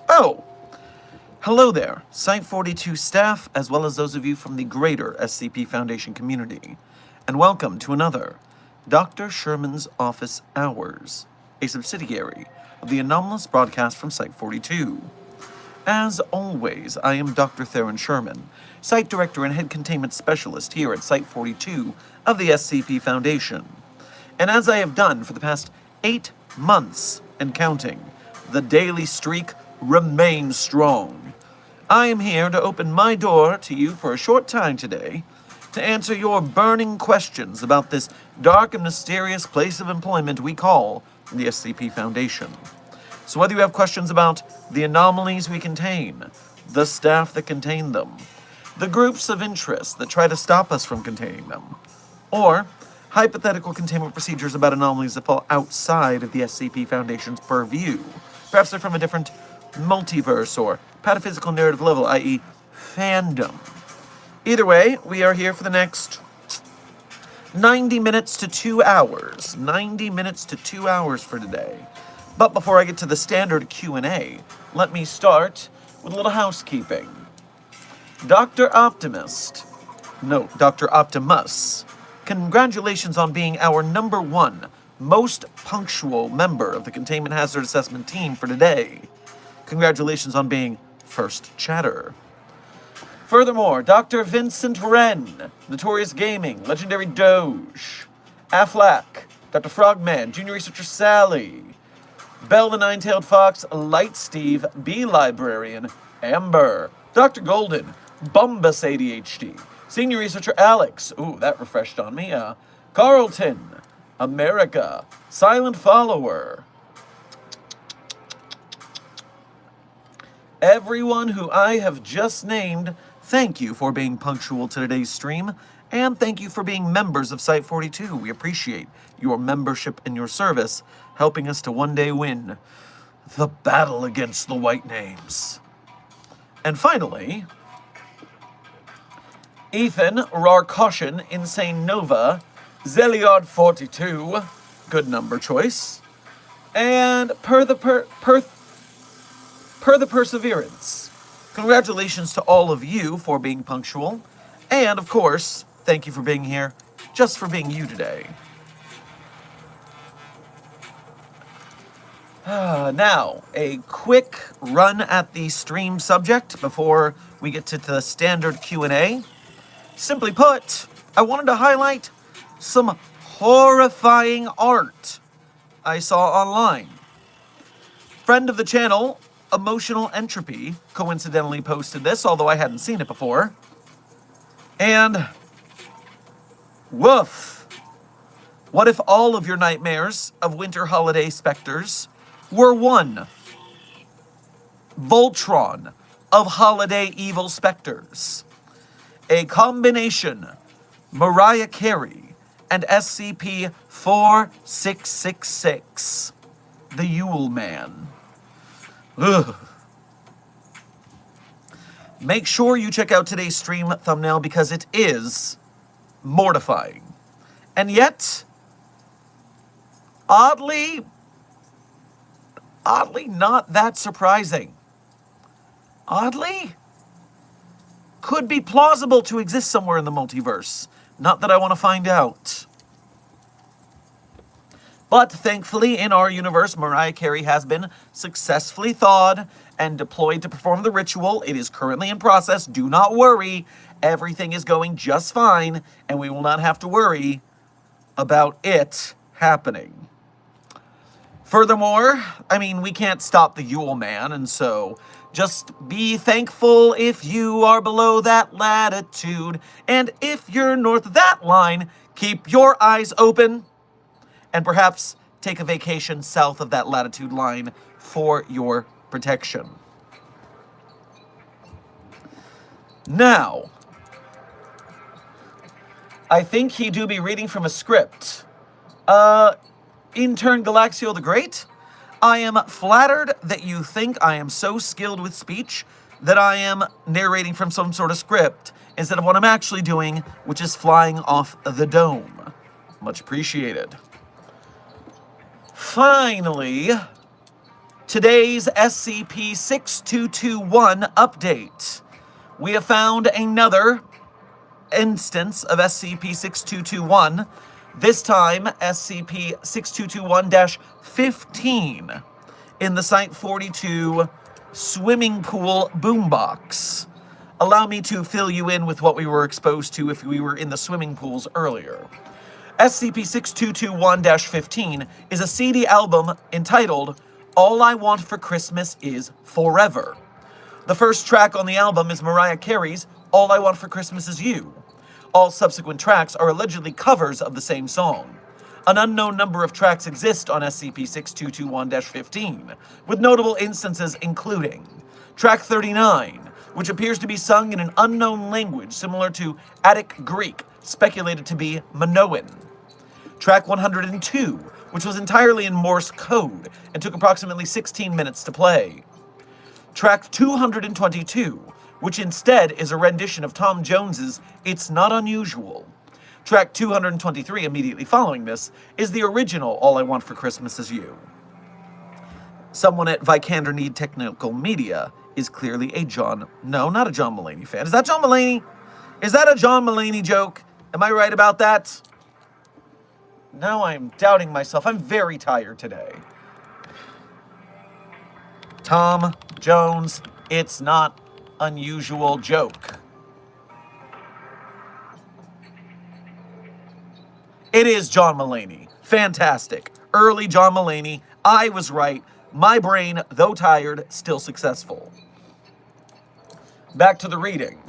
Oh, hello there, Site 42 staff, as well as those of you from the greater SCP Foundation community, and welcome to another Dr. Sherman's Office Hours, a subsidiary of the anomalous broadcast from Site 42. As always, I am Dr. Theron Sherman, Site Director and Head Containment Specialist here at Site 42 of the SCP Foundation. And as I have done for the past 8 months and counting, the daily streak remains strong. I am here to open my door to you for a short time today to answer your burning questions about this dark and mysterious place of employment we call the SCP Foundation. So whether you have questions about the anomalies we contain, the staff that contain them, the groups of interest that try to stop us from containing them, or hypothetical containment procedures about anomalies that fall outside of the SCP Foundation's purview, perhaps they're from a different multiverse or pataphysical narrative level, i.e. fandom. Either way, we are here for the next 90 minutes to 2 hours. 90 minutes to 2 hours for today. But before I get to the standard Q&A, let me start with a little housekeeping. Dr. Optimus, congratulations on being our #1 most punctual member of the Containment Hazard Assessment team for today. Congratulations on being first chatter. Furthermore, Dr. Vincent Wren, Notorious Gaming, Legendary Doge, Aflac, Dr. Frogman, Junior Researcher Sally, Bell the Nine-Tailed Fox, Light Steve, Bee Librarian, Amber, Dr. Golden, Bumbus ADHD, Senior Researcher Alex, ooh, that refreshed on me, Carlton, America, Silent Follower, everyone who I have just named, thank you for being punctual to today's stream, and thank you for being members of Site 42. We appreciate your membership and your service, helping us to one day win the battle against the white names. And finally, Ethan, Rarcaution, Insane Nova, Zeliard 42, good number choice, and Per the Perseverance. Congratulations to all of you for being punctual, and of course, thank you for being here, just for being you today. Now, a quick run at the stream subject before we get to the standard Q&A. Simply put, I wanted to highlight some horrifying art I saw online. Friend of the channel, EmotionalEntropy, coincidentally posted this, although I hadn't seen it before. And, woof. What if all of your nightmares of winter holiday specters were one Voltron of holiday evil specters? A combination Mariah Carey and SCP-4666, the Yule Man. Ugh. Make sure you check out today's stream thumbnail because it is mortifying. And yet, oddly not that surprising. Oddly, could be plausible to exist somewhere in the multiverse. Not that I want to find out. But thankfully, in our universe, Mariah Carey has been successfully thawed and deployed to perform the ritual. It is currently in process. Do not worry. Everything is going just fine, and we will not have to worry about it happening. Furthermore, I mean, we can't stop the Yule Man, and so Just be thankful if you are below that latitude. And if you're north of that line, keep your eyes open. And perhaps take a vacation south of that latitude line for your protection. Now, I think he do be reading from a script. Intern Galaxio the Great, I am flattered that you think I am so skilled with speech that I am narrating from some sort of script instead of what I'm actually doing, which is flying off the dome. Much appreciated. Finally, today's SCP-6221 update. We have found another instance of SCP-6221, this time SCP-6221-15, in the Site-42 swimming pool boombox. Allow me to fill you in with what we were exposed to if we were in the swimming pools earlier. SCP-6221-15 is a CD album entitled All I Want for Christmas Is Forever. The first track on the album is Mariah Carey's All I Want for Christmas Is You. All subsequent tracks are allegedly covers of the same song. An unknown number of tracks exist on SCP-6221-15, with notable instances including Track 39, which appears to be sung in an unknown language similar to Attic Greek, speculated to be Minoan. Track 102, which was entirely in Morse code and took approximately 16 minutes to play. Track 222, which instead is a rendition of Tom Jones's It's Not Unusual. Track 223, immediately following this, is the original All I Want for Christmas Is You. Someone at Vikander Need Technical Media is clearly a no, not a John Mulaney fan. Is that John Mulaney? Is that a John Mulaney joke? Am I right about that? Now I'm doubting myself. I'm very tired today. Tom Jones, It's Not Unusual joke. It is John Mulaney. Fantastic. Early John Mulaney. I was right. My brain, though tired, still successful. Back to the reading.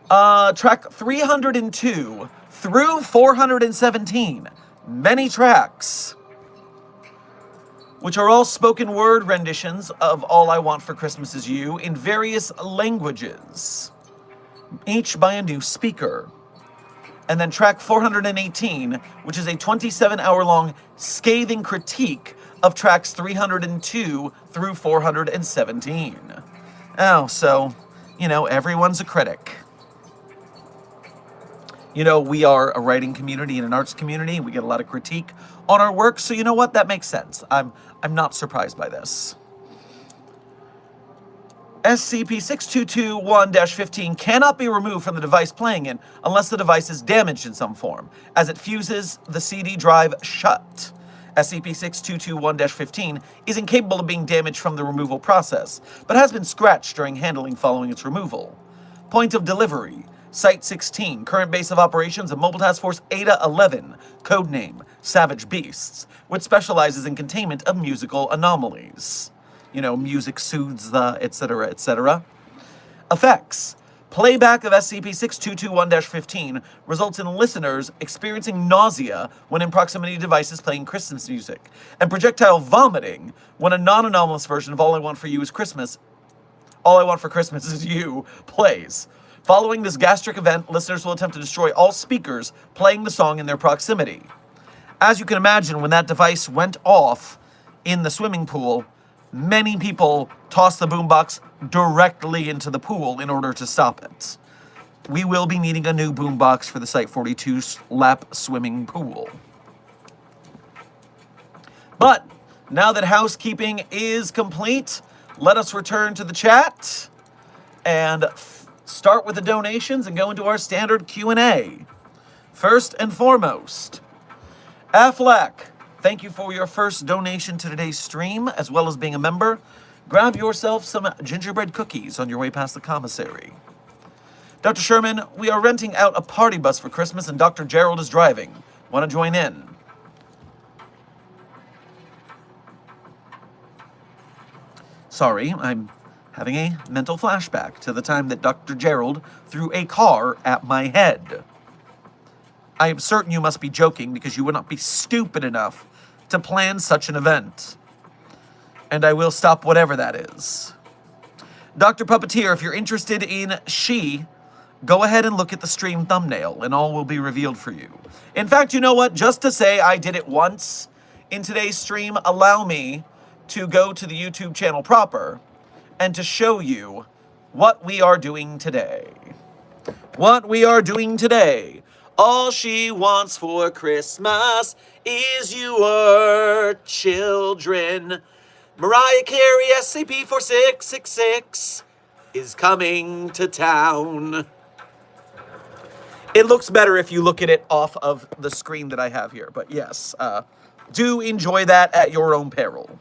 Track 302 through 417. Many tracks, which are all spoken word renditions of All I Want for Christmas Is You in various languages, each by a new speaker. And then track 418, which is a 27-hour-long scathing critique of tracks 302 through 417. Oh, so, everyone's a critic. We are a writing community and an arts community. We get a lot of critique on our work, so you know what? That makes sense. I'm not surprised by this. SCP-6221-15 cannot be removed from the device playing it unless the device is damaged in some form, as it fuses the CD drive shut. SCP-6221-15 is incapable of being damaged from the removal process, but has been scratched during handling following its removal. Point of delivery: Site 16, current base of operations of Mobile Task Force Ada-11, codename Savage Beasts, which specializes in containment of musical anomalies. Music soothes the etc., etc. Effects: playback of SCP-6221-15 results in listeners experiencing nausea when in proximity to devices playing Christmas music, and projectile vomiting when a non-anomalous version of All I Want for Christmas Is You plays. Following this gastric event, listeners will attempt to destroy all speakers playing the song in their proximity. As you can imagine, when that device went off in the swimming pool, many people tossed the boombox directly into the pool in order to stop it. We will be needing a new boombox for the Site-42 lap swimming pool. But now that housekeeping is complete, let us return to the chat and start with the donations and go into our standard Q&A. First and foremost, Affleck, thank you for your first donation to today's stream, as well as being a member. Grab yourself some gingerbread cookies on your way past the commissary. Dr. Sherman, we are renting out a party bus for Christmas and Dr. Gerald is driving. Want to join in? Sorry, I'm having a mental flashback to the time that Dr. Gerald threw a car at my head. I am certain you must be joking because you would not be stupid enough to plan such an event. And I will stop whatever that is. Dr. Puppeteer, if you're interested in she, go ahead and look at the stream thumbnail and all will be revealed for you. In fact, you know what? Just to say I did it once in today's stream, allow me to go to the YouTube channel proper and to show you what we are doing today. What we are doing today. All she wants for Christmas is your children. Mariah Carey, SCP-4666, is coming to town. It looks better if you look at it off of the screen that I have here. But yes, do enjoy that at your own peril.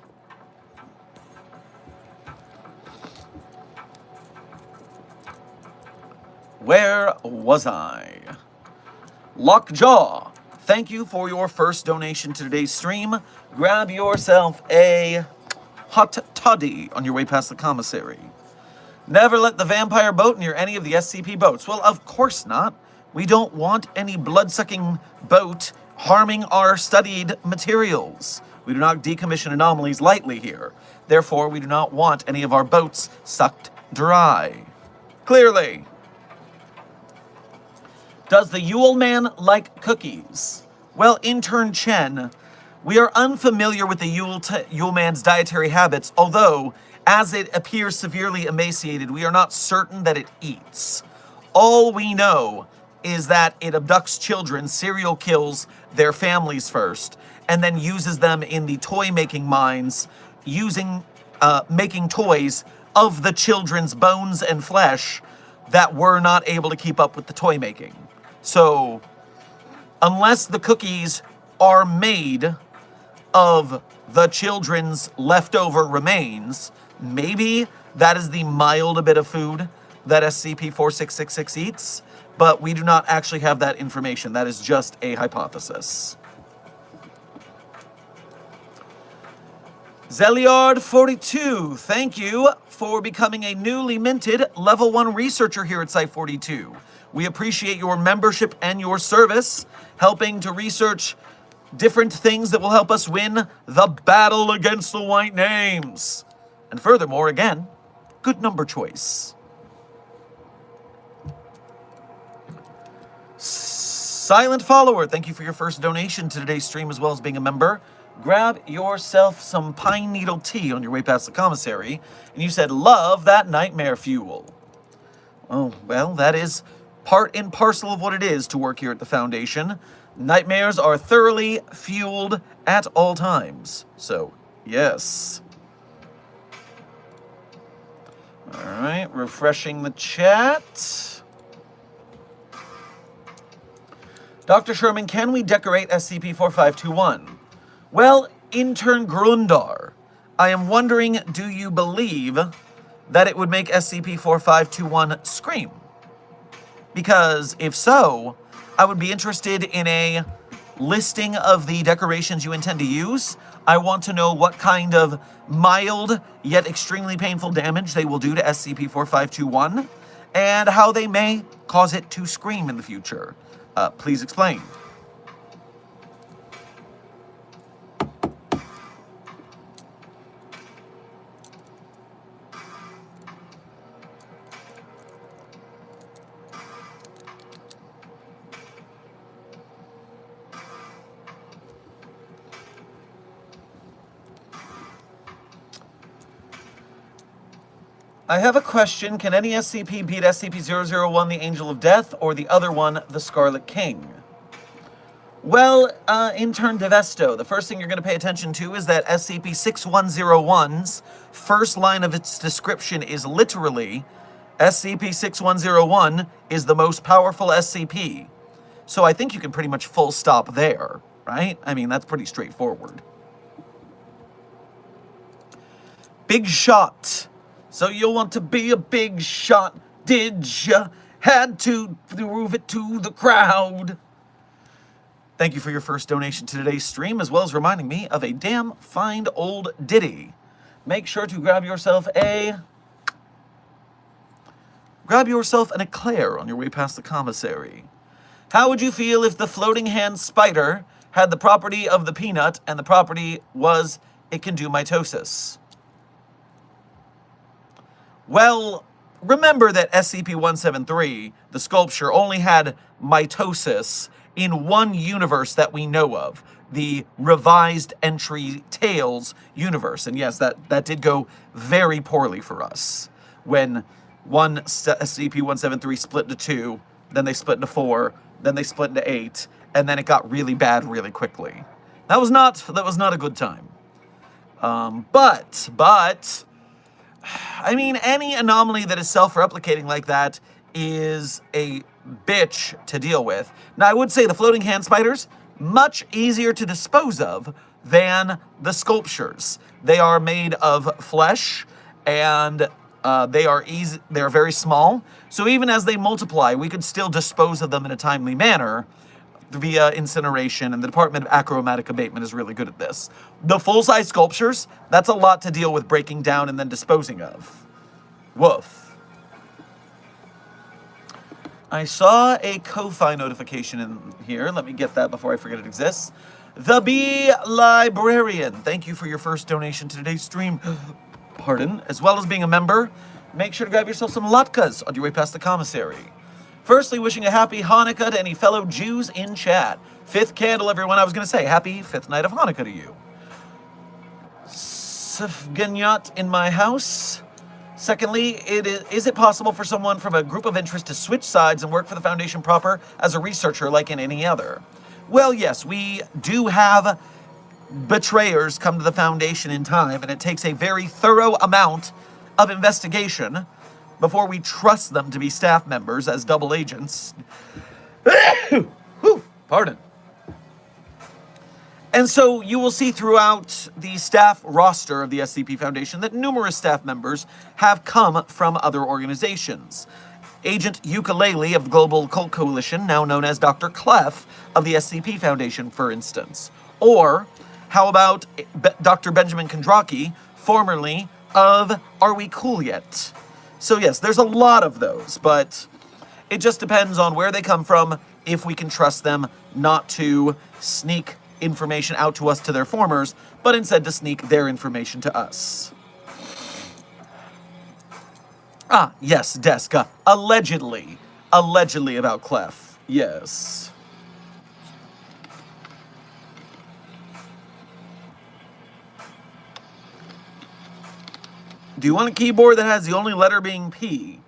Where was I? Lockjaw, thank you for your first donation to today's stream. Grab yourself a hot toddy on your way past the commissary. Never let the vampire boat near any of the SCP boats. Well, of course not. We don't want any blood-sucking boat harming our studied materials. We do not decommission anomalies lightly here. Therefore, we do not want any of our boats sucked dry. Clearly. Does the Yule Man like cookies? Well, Intern Chen, we are unfamiliar with the Yule Man's dietary habits, although, as it appears severely emaciated, we are not certain that it eats. All we know is that it abducts children, serial kills their families first, and then uses them in the toy-making mines, making toys of the children's bones and flesh that were not able to keep up with the toy making. So, unless the cookies are made of the children's leftover remains, maybe that is the mild bit of food that SCP-4666 eats, but we do not actually have that information. That is just a hypothesis. Zeliard42, thank you for becoming a newly minted level 1 researcher here at Site42. We appreciate your membership and your service, helping to research different things that will help us win the battle against the white names. And furthermore, again, good number choice. Silent Follower, thank you for your first donation to today's stream as well as being a member. Grab yourself some pine needle tea on your way past the commissary, and you said, love that nightmare fuel. Oh, well, that is part and parcel of what it is to work here at the Foundation. Nightmares are thoroughly fueled at all times. So, yes. All right, refreshing the chat. Dr. Sherman, can we decorate SCP-4521? Well, Intern Grundar, I am wondering, do you believe that it would make SCP-4521 scream? Because if so, I would be interested in a listing of the decorations you intend to use. I want to know what kind of mild yet extremely painful damage they will do to SCP-4521 and how they may cause it to scream in the future. Please explain. I have a question. Can any SCP beat SCP-001, the Angel of Death, or the other one, the Scarlet King? Well, Intern Devesto, the first thing you're going to pay attention to is that SCP-6101's first line of its description is literally, SCP-6101 is the most powerful SCP. So I think you can pretty much full stop there, right? I mean, that's pretty straightforward. Big shot. So you'll want to be a big shot, did ya? Had to prove it to the crowd. Thank you for your first donation to today's stream, as well as reminding me of a damn fine old ditty. Make sure to grab yourself a Grab yourself an eclair on your way past the commissary. How would you feel if the floating hand spider had the property of the peanut and the property was it can do mitosis? Well, remember that SCP-173, the sculpture, only had mitosis in one universe that we know of, the revised entry Tales universe. And yes, that did go very poorly for us. When one SCP-173 split into 2, then they split into 4, then they split into 8, and then it got really bad really quickly. That was not a good time. But I mean, any anomaly that is self-replicating like that is a bitch to deal with. Now, I would say the floating hand spiders, much easier to dispose of than the sculptures. They are made of flesh, and they're very small. So even as they multiply, we could still dispose of them in a timely manner via incineration, and the Department of Achromatic Abatement is really good at this. The full-size sculptures, that's a lot to deal with breaking down and then disposing of. Woof. I saw a Ko-Fi notification in here. Let me get that before I forget it exists. The Bee Librarian. Thank you for your first donation to today's stream. Pardon. As well as being a member, make sure to grab yourself some latkes on your way past the commissary. Firstly, wishing a happy Hanukkah to any fellow Jews in chat. 5th candle, everyone. I was going to say, happy 5th night of Hanukkah to you. Sfgenyat in my house. Secondly, is it possible for someone from a group of interest to switch sides and work for the Foundation proper as a researcher like in any other? Well, yes, we do have betrayers come to the Foundation in time, and it takes a very thorough amount of investigation before we trust them to be staff members as double agents. Whew, pardon. And so you will see throughout the staff roster of the SCP Foundation that numerous staff members have come from other organizations. Agent Ukulele of the Global Occult Coalition, now known as Dr. Clef of the SCP Foundation, for instance. Or how about Dr. Benjamin Kondraki, formerly of Are We Cool Yet? So yes, there's a lot of those, but it just depends on where they come from, if we can trust them not to sneak information out to us to their formers, but instead to sneak their information to us. Ah, yes, Deska. Allegedly about Clef. Yes. Do you want a keyboard that has the only letter being P?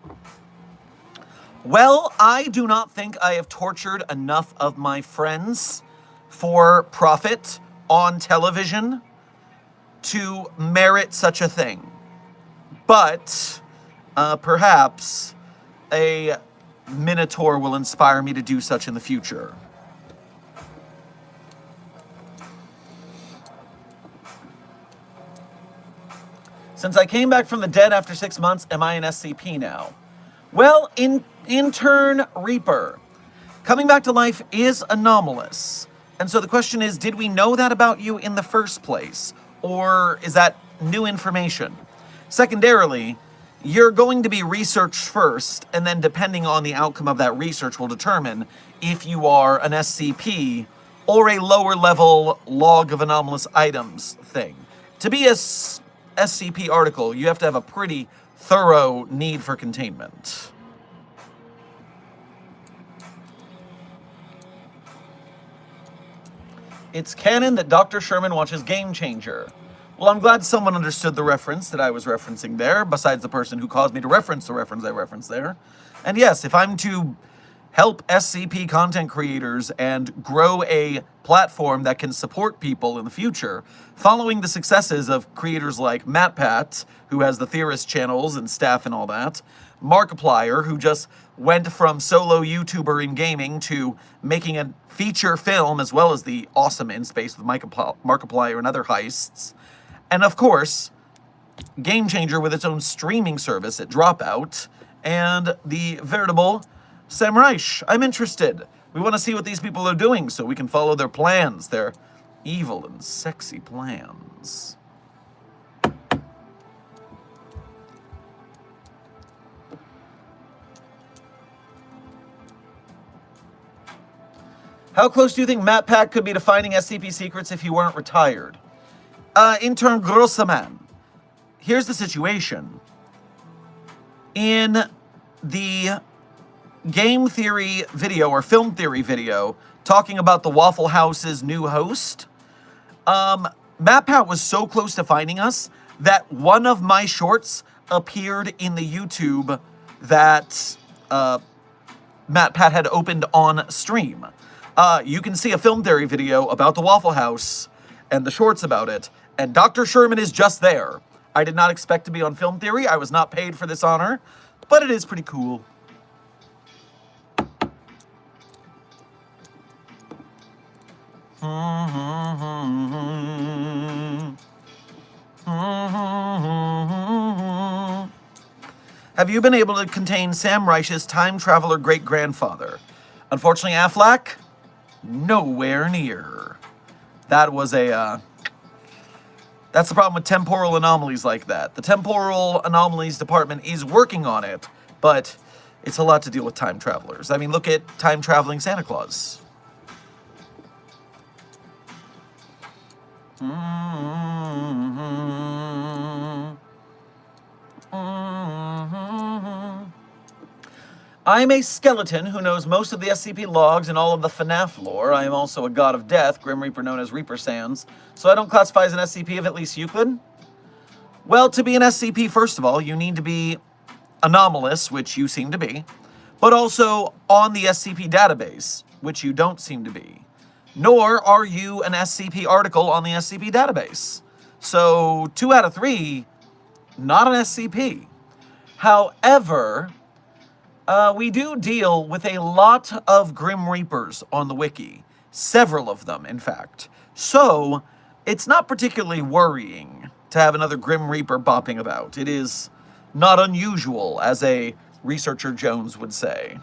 Well, I do not think I have tortured enough of my friends for profit on television to merit such a thing. But perhaps a Minotaur will inspire me to do such in the future. Since I came back from the dead after 6 months, am I an SCP now? Well, Intern Reaper, coming back to life is anomalous. And so the question is, did we know that about you in the first place? Or is that new information? Secondarily, you're going to be researched first, and then depending on the outcome of that research will determine if you are an SCP or a lower level log of anomalous items thing. To be a SCP article, you have to have a pretty thorough need for containment. It's canon that Dr. Sherman watches Game Changer. Well, I'm glad someone understood the reference that I was referencing there, besides the person who caused me to reference the reference I referenced there. And yes, if I'm to help SCP content creators and grow a platform that can support people in the future, following the successes of creators like MatPat, who has the Theorist channels and staff and all that, Markiplier, who just went from solo YouTuber in gaming to making a feature film, as well as the awesome In Space with Markiplier and other heists, and of course, Game Changer with its own streaming service at Dropout, and the veritable Sam Reich. I'm interested. We want to see what these people are doing so we can follow their plans, their evil and sexy plans. How close do you think Matt Pat could be to finding SCP secrets if he weren't retired? Intern Grossaman, here's the situation. In the game theory video or film theory video talking about the Waffle House's new host, Matt Pat was so close to finding us that one of my shorts appeared in the YouTube that Matt Pat had opened on stream. You can see a film theory video about the Waffle House and the shorts about it, and Dr. Sherman is just there. I did not expect to be on film theory. I was not paid for this honor, but it is pretty cool. Have you been able to contain Sam Reich's time traveler great-grandfather? Unfortunately, Affleck, nowhere near. That was a, that's the problem with temporal anomalies like that. The temporal anomalies department is working on it, but it's a lot to deal with time travelers. I mean, look at time-traveling Santa Claus. I'm a skeleton who knows most of the SCP logs and all of the FNAF lore. I am also a god of death, Grim Reaper known as Reaper Sans, so I don't classify as an SCP of at least Euclid. Well, to be an SCP, first of all, you need to be anomalous, which you seem to be, but also on the SCP database, which you don't seem to be. Nor are you an SCP article on the SCP database. So, 2 out of 3, not an SCP. However, we do deal with a lot of Grim Reapers on the wiki. Several of them, in fact. So, it's not particularly worrying to have another Grim Reaper bopping about. It is not unusual, as a researcher Jones would say.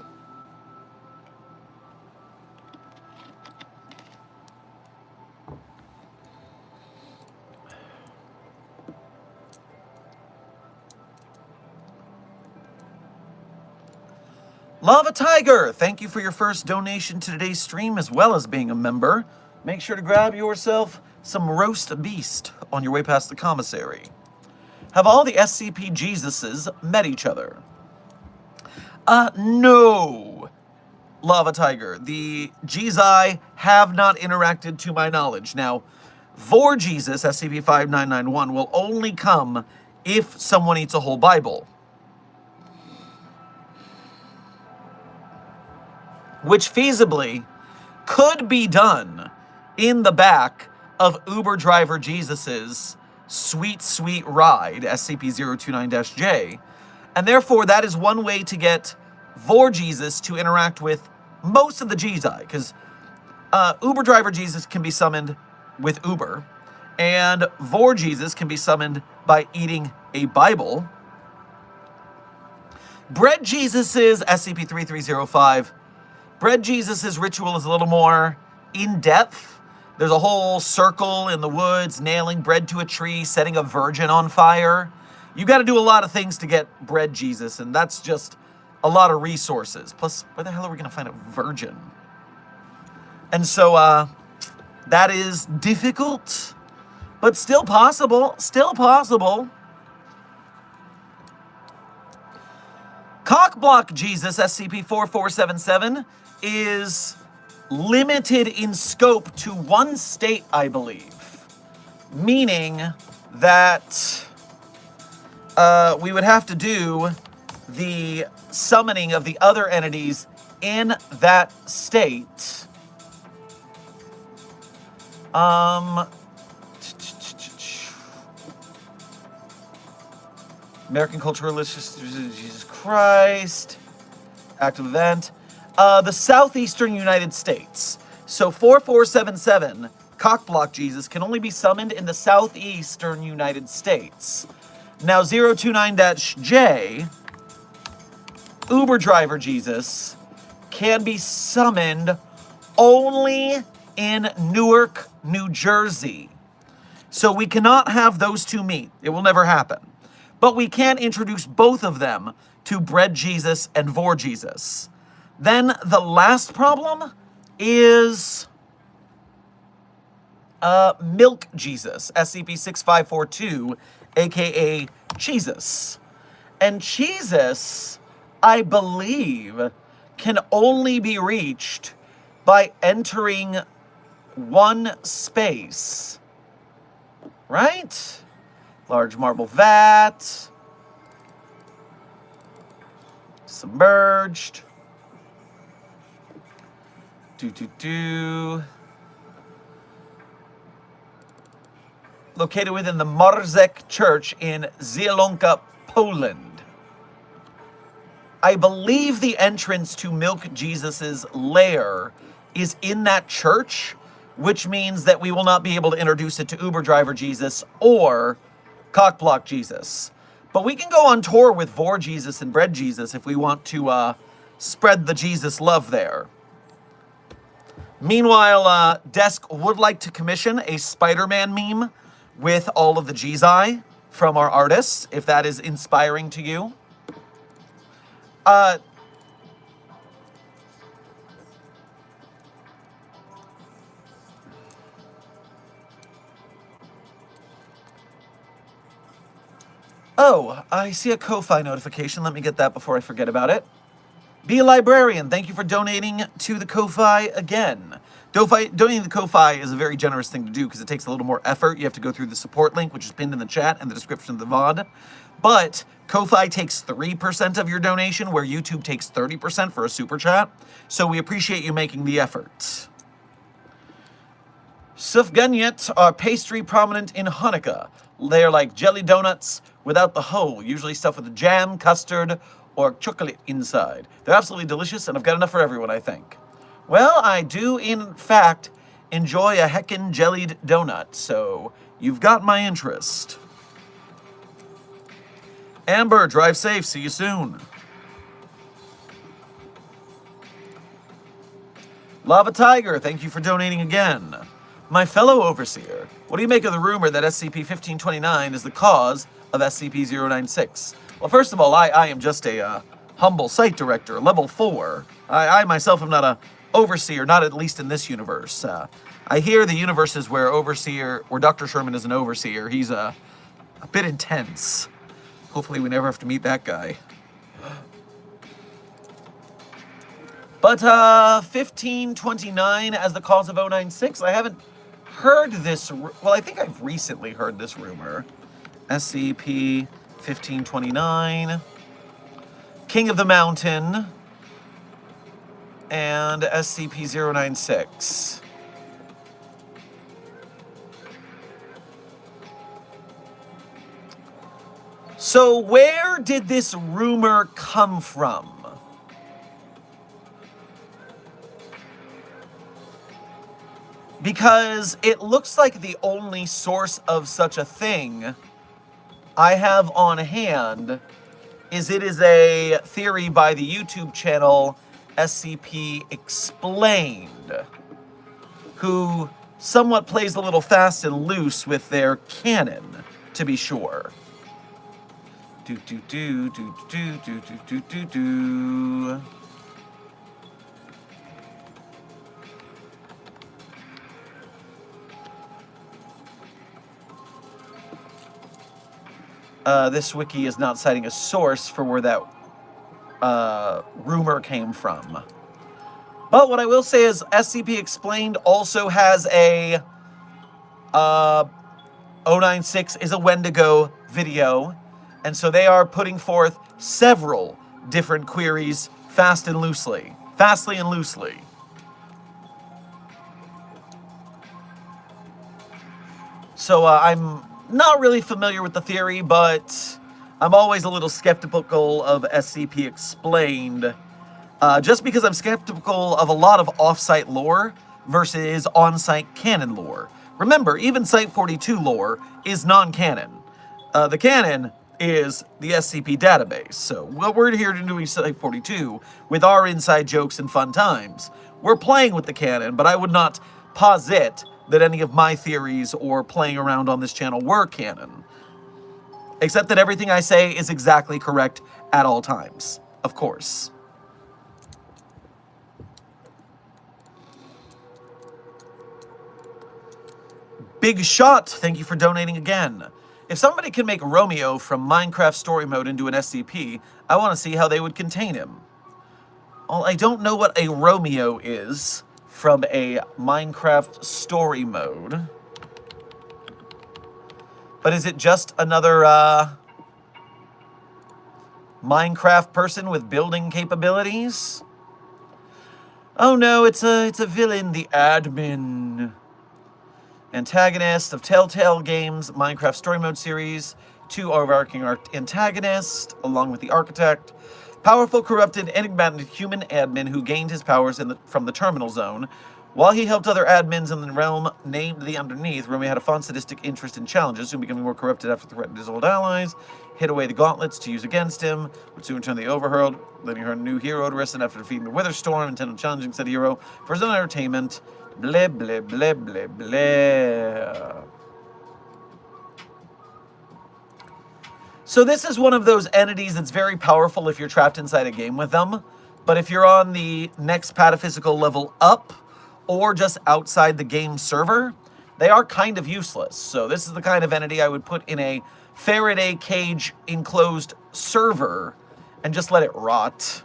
Lava Tiger, thank you for your first donation to today's stream as well as being a member. Make sure to grab yourself some roast beast on your way past the commissary. Have all the SCP Jesuses met each other? No, Lava Tiger. The Jezi have not interacted to my knowledge. Now, Vor Jesus, SCP-5991, will only come if someone eats a whole Bible, which feasibly could be done in the back of Uber driver Jesus's sweet, sweet ride, SCP-029-J, and therefore that is one way to get Vor Jesus to interact with most of the Jezi, because Uber driver Jesus can be summoned with Uber, and Vor Jesus can be summoned by eating a Bible. Bread Jesus's SCP-3305, Bread Jesus' ritual is a little more in-depth. There's a whole circle in the woods, nailing bread to a tree, setting a virgin on fire. You got to do a lot of things to get Bread Jesus, and that's just a lot of resources. Plus, where the hell are we going to find a virgin? And so, that is difficult, but still possible. Still possible. Cockblock Jesus, SCP-4477, is limited in scope to one state, I believe. Meaning that we would have to do the summoning of the other entities in that state. American Cultural Religious Jesus Christ. Active event. The southeastern United States. So 4477, Cockblock Jesus, can only be summoned in the southeastern United States. Now 029-J, Uber driver Jesus, can be summoned only in Newark, New Jersey. So we cannot have those two meet. It will never happen. But we can introduce both of them to Bread Jesus and Vor Jesus. Then the last problem is Milk Jesus, SCP-6542, aka Jesus. And Jesus, I believe, can only be reached by entering one space. Right? Large marble vat. Submerged. Located within the Marzek Church in Zielonka, Poland. I believe the entrance to Milk Jesus's lair is in that church, which means that we will not be able to introduce it to Uber Driver Jesus or Cockblock Jesus. But we can go on tour with Vor Jesus and Bread Jesus if we want to spread the Jesus love there. Meanwhile, Desk would like to commission a Spider-Man meme with all of the Jizai from our artists, if that is inspiring to you. Oh, I see a Ko-Fi notification. Let me get that before I forget about it. Be a Librarian, thank you for donating to the Ko-Fi again. Donating to the Ko-Fi is a very generous thing to do because it takes a little more effort. You have to go through the support link, which is pinned in the chat and the description of the VOD. But Ko-Fi takes 3% of your donation, where YouTube takes 30% for a super chat. So we appreciate you making the effort. Sufganiyet are pastry prominent in Hanukkah. They're like jelly donuts without the hole, usually stuffed with jam, custard, or chocolate inside. They're absolutely delicious, and I've got enough for everyone, I think. Well, I do, in fact, enjoy a heckin' jellied donut, so you've got my interest. Amber, drive safe. See you soon. Lava Tiger, thank you for donating again. My fellow Overseer, what do you make of the rumor that SCP-1529 is the cause of SCP-096? Well, first of all, I am just a humble site director, level 4. I myself am not a Overseer, not at least in this universe. I hear the universes where Dr. Sherman is an Overseer, he's a bit intense. Hopefully we never have to meet that guy. But 1529 as the cause of 096, I haven't heard this. Well, I think I've recently heard this rumor. SCP-1529, King of the Mountain, and SCP-096. So where did this rumor come from? Because it looks like the only source of such a thing I have on hand is a theory by the YouTube channel SCP Explained, who somewhat plays a little fast and loose with their canon, to be sure. This wiki is not citing a source for where that rumor came from. But what I will say is SCP Explained also has a 096 is a Wendigo video, and so they are putting forth several different queries fastly and loosely. So I'm not really familiar with the theory, but I'm always a little skeptical of SCP Explained, just because I'm skeptical of a lot of off-site lore versus on-site canon lore. Remember, even Site-42 lore is non-canon. The canon is the SCP database, so what we're here to do is Site-42 with our inside jokes and fun times. We're playing with the canon, but I would not posit that any of my theories or playing around on this channel were canon. Except that everything I say is exactly correct at all times, of course. Big Shot, thank you for donating again. If somebody can make Romeo from Minecraft Story Mode into an SCP, I want to see how they would contain him. Well, I don't know what a Romeo is from a Minecraft Story Mode. But is it just another Minecraft person with building capabilities? Oh no, it's a villain, the admin. Antagonist of Telltale Games Minecraft Story Mode series. 2 overarching antagonist, along with the architect. Powerful, corrupted, enigmatic human admin who gained his powers from the Terminal Zone. While he helped other admins in the realm named the Underneath, Romeo had a fun sadistic interest in challenges, soon becoming more corrupted after threatened his old allies, hid away the gauntlets to use against him, would soon turn the Overworld, letting her new hero to rest after defeating the Witherstorm, intended on challenging said hero for his own entertainment. Bleh, bleh, bleh, bleh, bleh. So this is one of those entities that's very powerful if you're trapped inside a game with them, but if you're on the next pataphysical level up, or just outside the game server, they are kind of useless. So this is the kind of entity I would put in a Faraday cage enclosed server and just let it rot.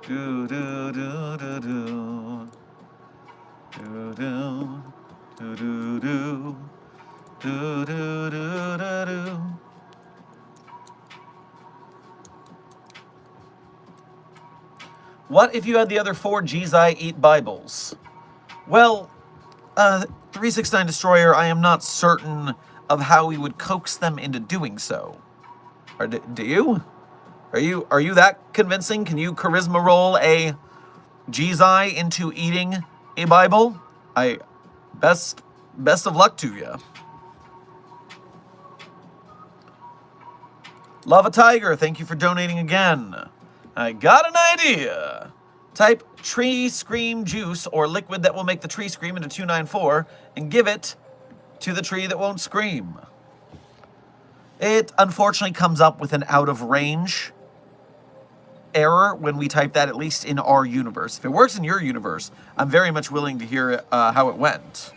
Do do do do do. Do do do do do. Do do do do do. What if you had the other 4 Gzi eat Bibles? Well, 369 Destroyer, I am not certain of how we would coax them into doing so. Or do you? Are you that convincing? Can you charisma roll a Gzi into eating a Bible? Best of luck to you. Lava Tiger, thank you for donating again. I got an idea. Type tree scream juice or liquid that will make the tree scream into 294 and give it to the tree that won't scream. It unfortunately comes up with an out of range error when we type that, at least in our universe. If it works in your universe, I'm very much willing to hear how it went.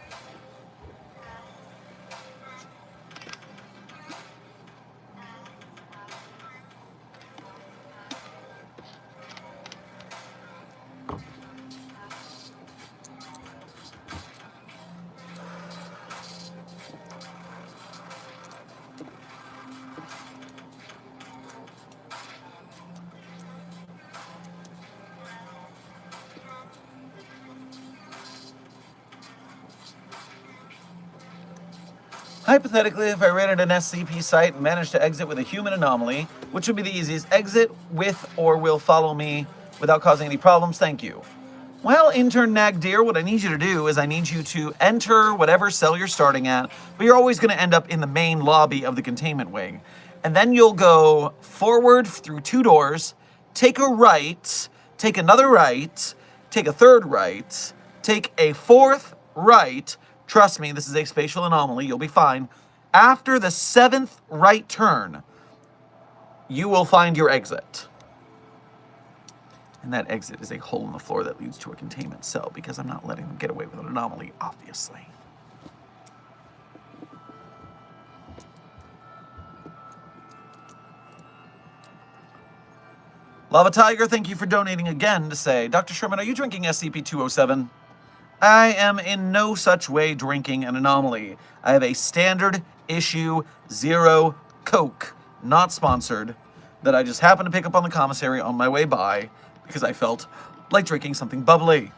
Hypothetically, if I raided an SCP site and managed to exit with a human anomaly, which would be the easiest? Exit with or will follow me without causing any problems? Thank you. Well, intern Nagdeer, what I need you to do is I need you to enter whatever cell you're starting at, but you're always going to end up in the main lobby of the containment wing. And then you'll go forward through 2 doors, take a right, take another right, take a third right, take a 4th right. Trust me, this is a spatial anomaly. You'll be fine. After the 7th right turn, you will find your exit. And that exit is a hole in the floor that leads to a containment cell, because I'm not letting them get away with an anomaly, obviously. Lava Tiger, thank you for donating again to say, Dr. Sherman, are you drinking SCP-207? I am in no such way drinking an anomaly. I have a standard issue 0 Coke, not sponsored, that I just happened to pick up on the commissary on my way by because I felt like drinking something bubbly.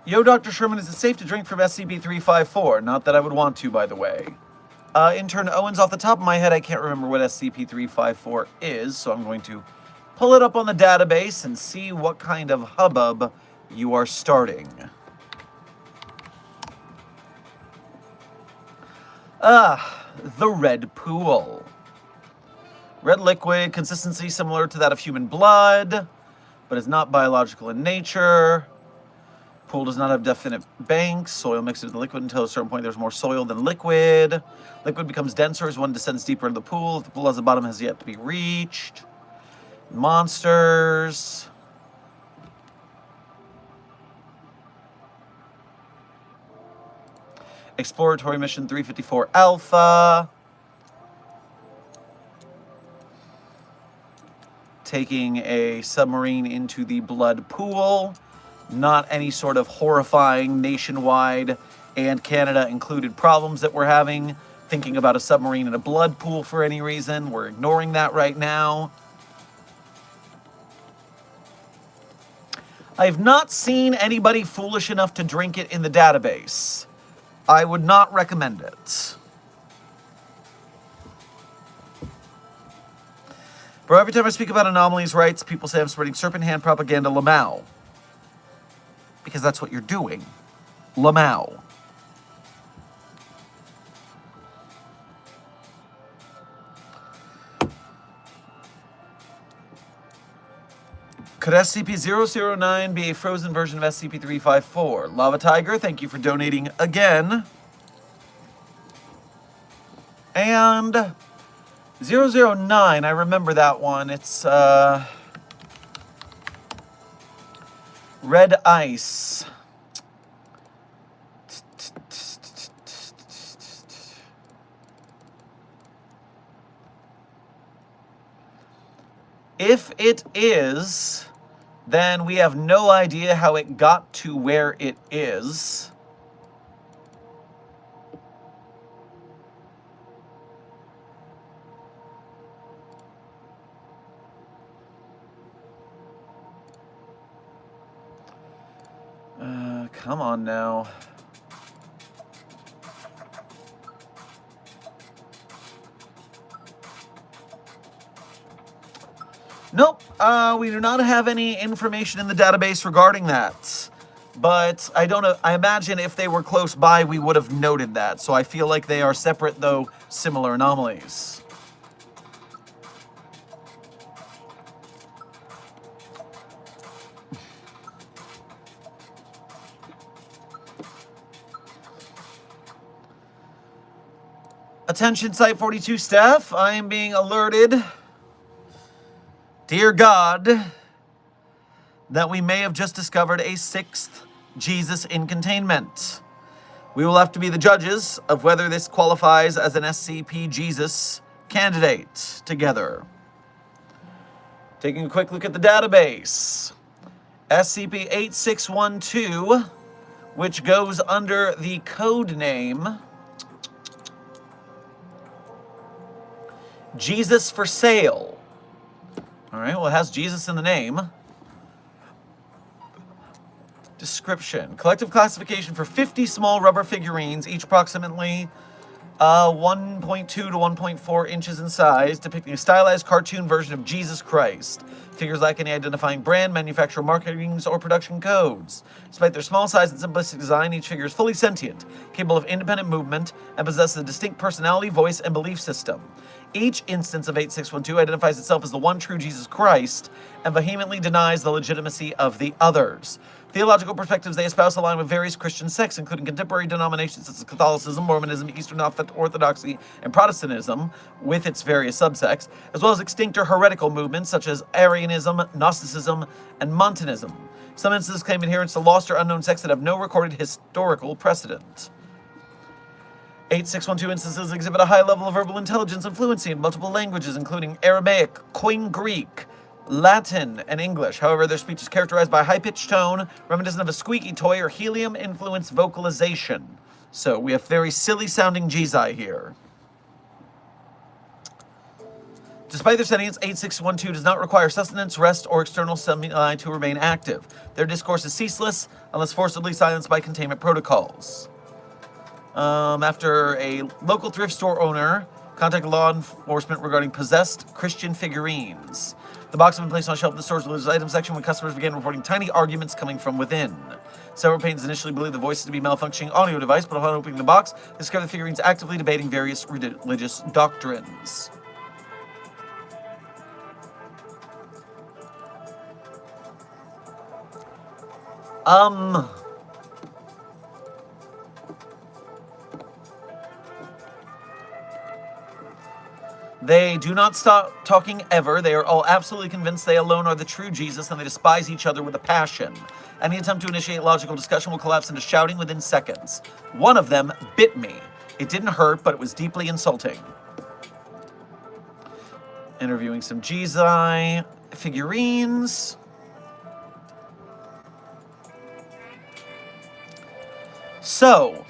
Yo, Dr. Sherman, is it safe to drink from SCP-354? Not that I would want to, by the way. Intern Owens, off the top of my head, I can't remember what SCP-354 is, so I'm going to pull it up on the database and see what kind of hubbub you are starting. The red pool. Red liquid, consistency similar to that of human blood, but is not biological in nature. Pool does not have definite banks. Soil mixes with the liquid until at a certain point there's more soil than liquid. Liquid becomes denser as one descends deeper into the pool. If the pool has a bottom has yet to be reached. Monsters. Exploratory mission 354 Alpha. Taking a submarine into the blood pool. Not any sort of horrifying nationwide and Canada included problems that we're having. Thinking about a submarine in a blood pool for any reason. We're ignoring that right now. I've not seen anybody foolish enough to drink it in the database. I would not recommend it. Bro, every time I speak about anomalies rights, people say I'm spreading serpent hand propaganda Lamau. Because that's what you're doing. Lamau. Could SCP-009 be a frozen version of SCP-354? Lava Tiger, thank you for donating again. And 009, I remember that one. It's red ice. If it is, then we have no idea how it got to where it is. Come on now. Nope, we do not have any information in the database regarding that. But I don't know, I imagine if they were close by, we would have noted that. So I feel like they are separate, though similar anomalies. Attention Site 42 staff, I am being alerted, dear God, that we may have just discovered a sixth Jesus in containment. We will have to be the judges of whether this qualifies as an SCP Jesus candidate together. Taking a quick look at the database. SCP-8612, which goes under the code name Jesus for Sale. All right, well, it has Jesus in the name. Description. Collective classification for 50 small rubber figurines, each approximately 1.2 to 1.4 inches in size, depicting a stylized cartoon version of Jesus Christ. Figures lack any identifying brand, manufacturer markings, or production codes. Despite their small size and simplistic design, each figure is fully sentient, capable of independent movement, and possesses a distinct personality, voice, and belief system. Each instance of 8612 identifies itself as the one true Jesus Christ and vehemently denies the legitimacy of the others. Theological perspectives they espouse align with various Christian sects, including contemporary denominations such as Catholicism, Mormonism, Eastern Orthodoxy, and Protestantism, with its various subsects, as well as extinct or heretical movements such as Arianism, Gnosticism, and Montanism. Some instances claim adherence to lost or unknown sects that have no recorded historical precedent. 8612 instances exhibit a high level of verbal intelligence and fluency in multiple languages, including Aramaic, Koine Greek, Latin, and English. However, their speech is characterized by a high-pitched tone, reminiscent of a squeaky toy or helium-influenced vocalization. So we have very silly-sounding Jizai here. Despite their sentience, 8612 does not require sustenance, rest, or external stimuli to remain active. Their discourse is ceaseless, unless forcibly silenced by containment protocols. After a local thrift store owner contacted law enforcement regarding possessed Christian figurines. The box had been placed on a shelf in the store's religious items section when customers began reporting tiny arguments coming from within. Several patrons initially believed the voices to be a malfunctioning audio device, but upon opening the box, they discovered the figurines actively debating various religious doctrines. They do not stop talking ever. They are all absolutely convinced they alone are the true Jesus, and they despise each other with a passion. Any attempt to initiate logical discussion will collapse into shouting within seconds. One of them bit me. It didn't hurt, but it was deeply insulting. Interviewing some Jesus figurines. So,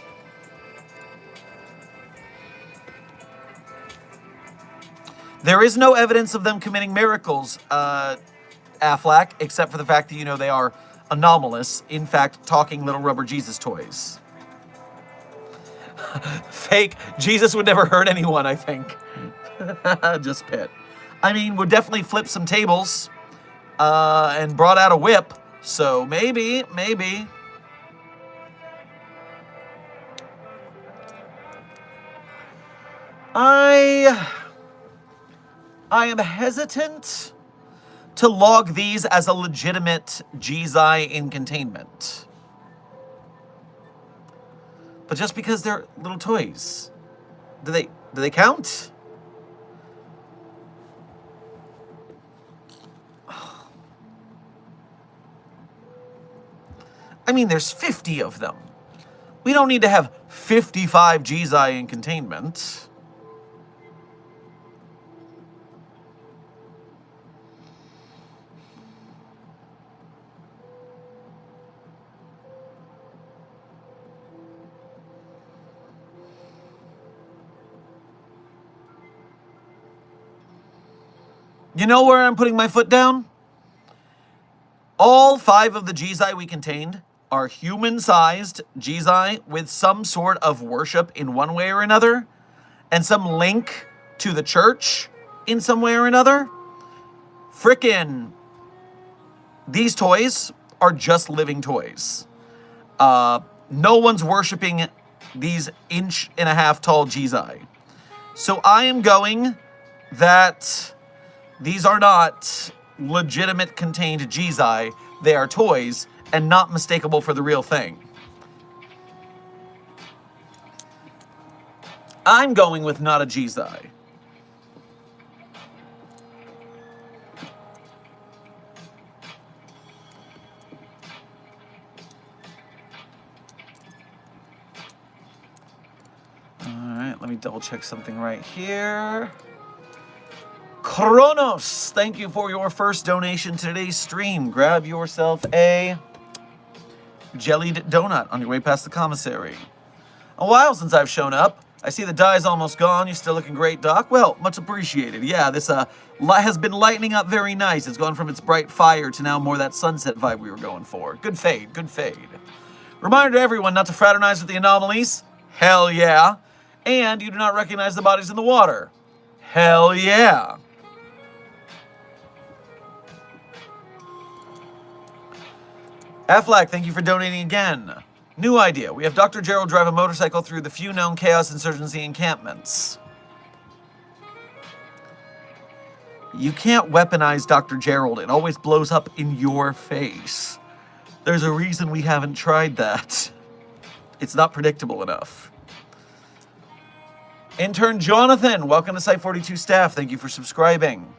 there is no evidence of them committing miracles, Affleck, except for the fact that, they are anomalous. In fact, talking little rubber Jesus toys. Fake. Jesus would never hurt anyone, I think. Just pit. I mean, would definitely flip some tables, and brought out a whip. So maybe. I am hesitant to log these as a legitimate Jesus in containment. But just because they're little toys, do they count? I mean, there's 50 of them. We don't need to have 55 Jesus in containment. You know where I'm putting my foot down? All 5 of the Jesus we contained are human-sized Jesus with some sort of worship in one way or another, and some link to the church in some way or another. Frickin' these toys are just living toys. No one's worshiping these 1.5 tall Jesus. So I am going that these are not legitimate contained Jesus. They are toys and not mistakable for the real thing. I'm going with not a Jesus. All right, let me double check something right here. Kronos, thank you for your first donation to today's stream. Grab yourself a jellied donut on your way past the commissary. A while since I've shown up. I see the dye's almost gone. You're still looking great, Doc. Well, much appreciated. Yeah, this has been lightening up very nice. It's gone from its bright fire to now more that sunset vibe we were going for. Good fade, good fade. Reminder to everyone not to fraternize with the anomalies. Hell yeah. And you do not recognize the bodies in the water. Hell yeah. Affleck, thank you for donating again. New idea. We have Dr. Gerald drive a motorcycle through the few known Chaos Insurgency encampments. You can't weaponize Dr. Gerald. It always blows up in your face. There's a reason we haven't tried that. It's not predictable enough. Intern Jonathan, welcome to Site 42 staff. Thank you for subscribing.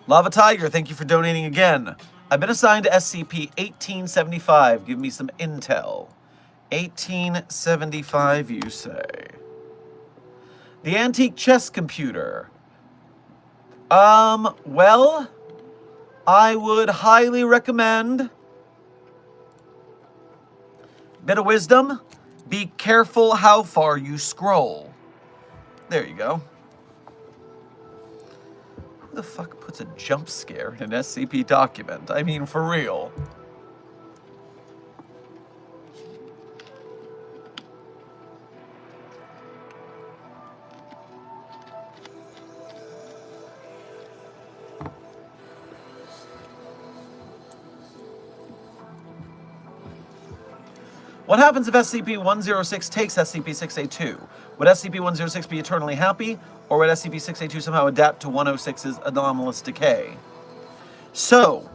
Lava Tiger, thank you for donating again. I've been assigned to SCP-1875. Give me some intel. 1875, you say. The antique chess computer. Well, I would highly recommend... Bit of wisdom. Be careful how far you scroll. There you go. Who the fuck puts a jump scare in an SCP document? I mean, for real. What happens if SCP-106 takes SCP-682? Would SCP-106 be eternally happy, or would SCP-682 somehow adapt to 106's anomalous decay? So,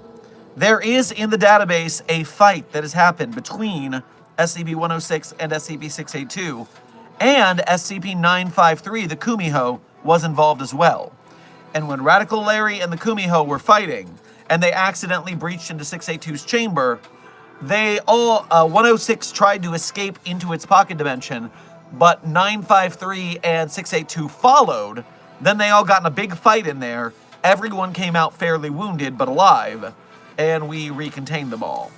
there is in the database a fight that has happened between SCP-106 and SCP-682, and SCP-953, the Kumiho, was involved as well. And when Radical Larry and the Kumiho were fighting, and they accidentally breached into 682's chamber, 106 tried to escape into its pocket dimension, but 953 and 682 followed. Then they all got in a big fight in there. Everyone came out fairly wounded, but alive, and we recontained them all.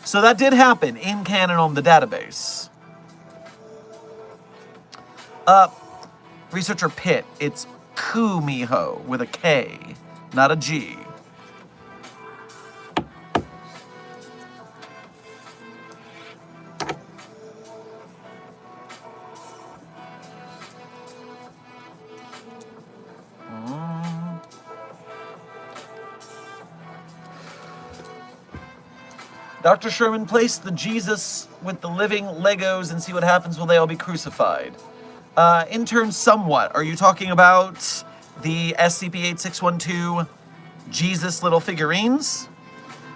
So that did happen in canon on the database. Researcher Pitt, it's Kumiho with a K, not a G. Dr. Sherman, place the Jesus with the living Legos and see what happens. Will they all be crucified? Intern, somewhat. Are you talking about the SCP-8612 Jesus little figurines?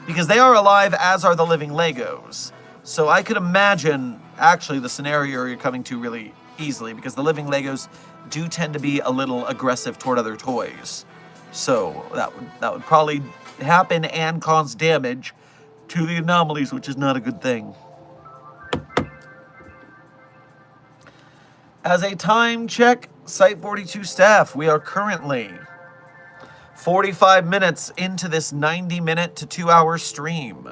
Because they are alive, as are the living Legos. So I could imagine, actually, the scenario you're coming to really easily, because the living Legos do tend to be a little aggressive toward other toys. So that would probably happen and cause damage to the anomalies, which is not a good thing. As a time check, Site-42 staff, we are currently 45 minutes into this 90-minute to 2-hour stream.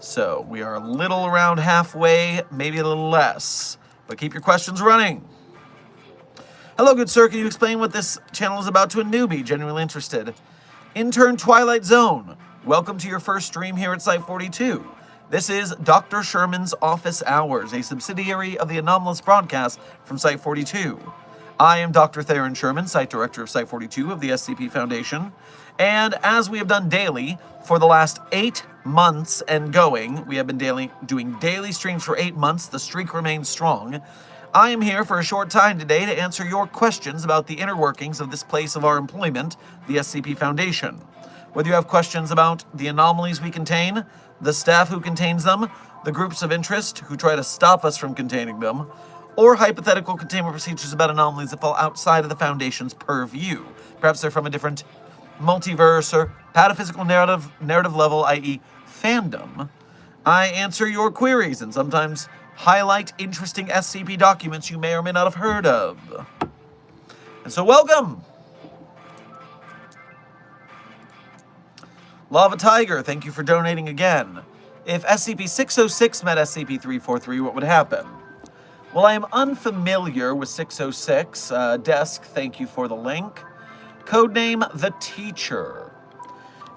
So we are a little around halfway, maybe a little less. But keep your questions running. Hello, good sir. Can you explain what this channel is about to a newbie? Genuinely interested. Intern Twilight Zone. Welcome to your first stream here at Site-42. This is Dr. Sherman's Office Hours, a subsidiary of the Anomalous broadcast from Site-42. I am Dr. Theron Sherman, Site Director of Site-42 of the SCP Foundation, and as we have done daily for the last 8 months and going, we have been doing daily streams for 8 months. The streak remains strong. I am here for a short time today to answer your questions about the inner workings of this place of our employment, the SCP Foundation. Whether you have questions about the anomalies we contain, the staff who contains them, the groups of interest who try to stop us from containing them, or hypothetical containment procedures about anomalies that fall outside of the Foundation's purview. Perhaps they're from a different multiverse or pataphysical narrative level, i.e. fandom. I answer your queries and sometimes highlight interesting SCP documents you may or may not have heard of. And so welcome! Lava Tiger, thank you for donating again. If SCP-606 met SCP-343, what would happen? Well, I am unfamiliar with 606. Desk, thank you for the link. Codename The Teacher.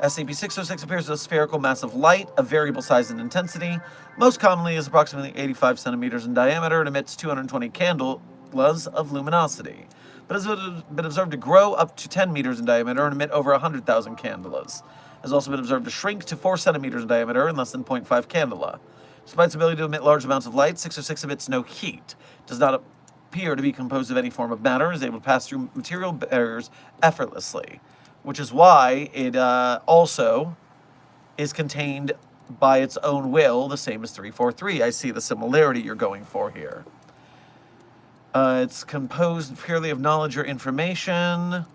SCP-606 appears as a spherical mass of light of variable size and intensity. Most commonly is approximately 85 centimeters in diameter and emits 220 candelas of luminosity, but has been observed to grow up to 10 meters in diameter and emit over 100,000 candelas. Has also been observed to shrink to 4 centimeters in diameter in less than 0.5 candela. Despite its ability to emit large amounts of light, 606 emits no heat, does not appear to be composed of any form of matter, is able to pass through material barriers effortlessly, which is why it also is contained by its own will, the same as 343. I see the similarity you're going for here. It's composed purely of knowledge or information.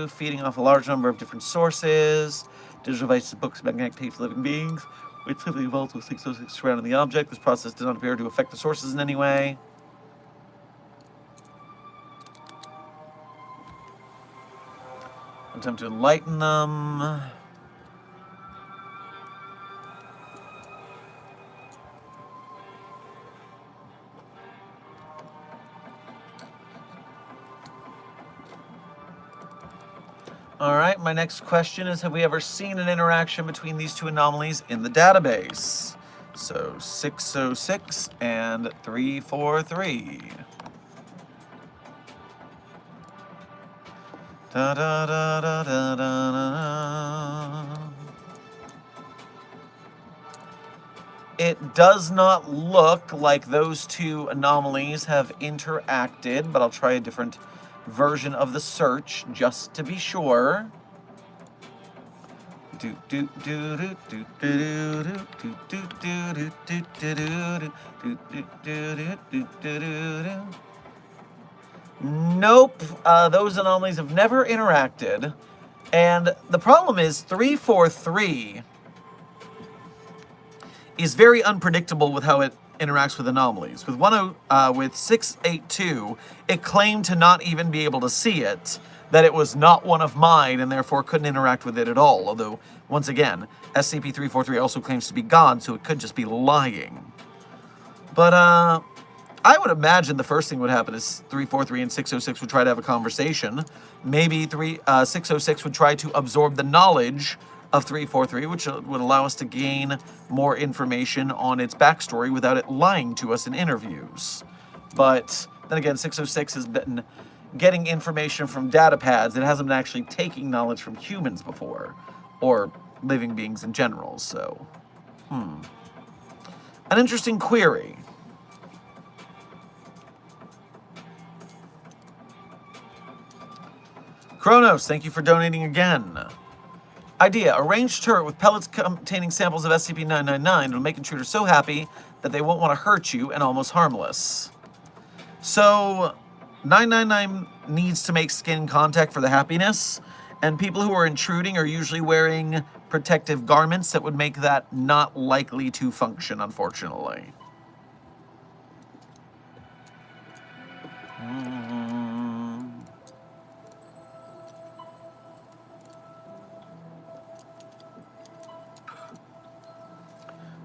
Feeding off a large number of different sources. Digital devices, books, magnetic tapes, living beings, which typically evolves with 606 surrounding the object. This process does not appear to affect the sources in any way. Attempt to enlighten them. All right, my next question is, have we ever seen an interaction between these two anomalies in the database? So 606 and 343. Da da da da da da da. It does not look like those two anomalies have interacted, but I'll try a different version of the search just to be sure. Nope, those anomalies have never interacted. And the problem is 343 is very unpredictable with how it interacts with anomalies. With 682, it claimed to not even be able to see it, that it was not one of mine and therefore couldn't interact with it at all. Although, once again, SCP-343 also claims to be God, so it could just be lying. But, I would imagine the first thing would happen is 343 and 606 would try to have a conversation. Maybe 606 would try to absorb the knowledge of 343, which would allow us to gain more information on its backstory without it lying to us in interviews. But then again, 606 has been getting information from data pads. It hasn't been actually taking knowledge from humans before, or living beings in general, so... An interesting query. Kronos, thank you for donating again. Idea, a ranged turret with pellets containing samples of SCP-999 will make intruders so happy that they won't want to hurt you and almost harmless. So, 999 needs to make skin contact for the happiness, and people who are intruding are usually wearing protective garments that would make that not likely to function, unfortunately.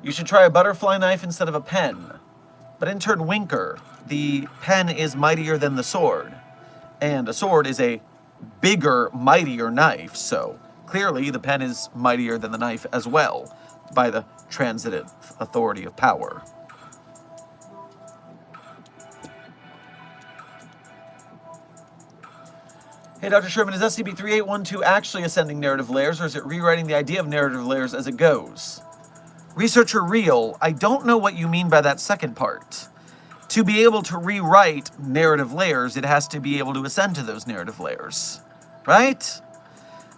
You should try a butterfly knife instead of a pen. But intern Winker, the pen is mightier than the sword. And a sword is a bigger, mightier knife, so clearly the pen is mightier than the knife as well, by the transitive authority of power. Hey, Dr. Sherman, is SCP-3812 actually ascending narrative layers, or is it rewriting the idea of narrative layers as it goes? Researcher Real, I don't know what you mean by that second part. To be able to rewrite narrative layers, it has to be able to ascend to those narrative layers, right?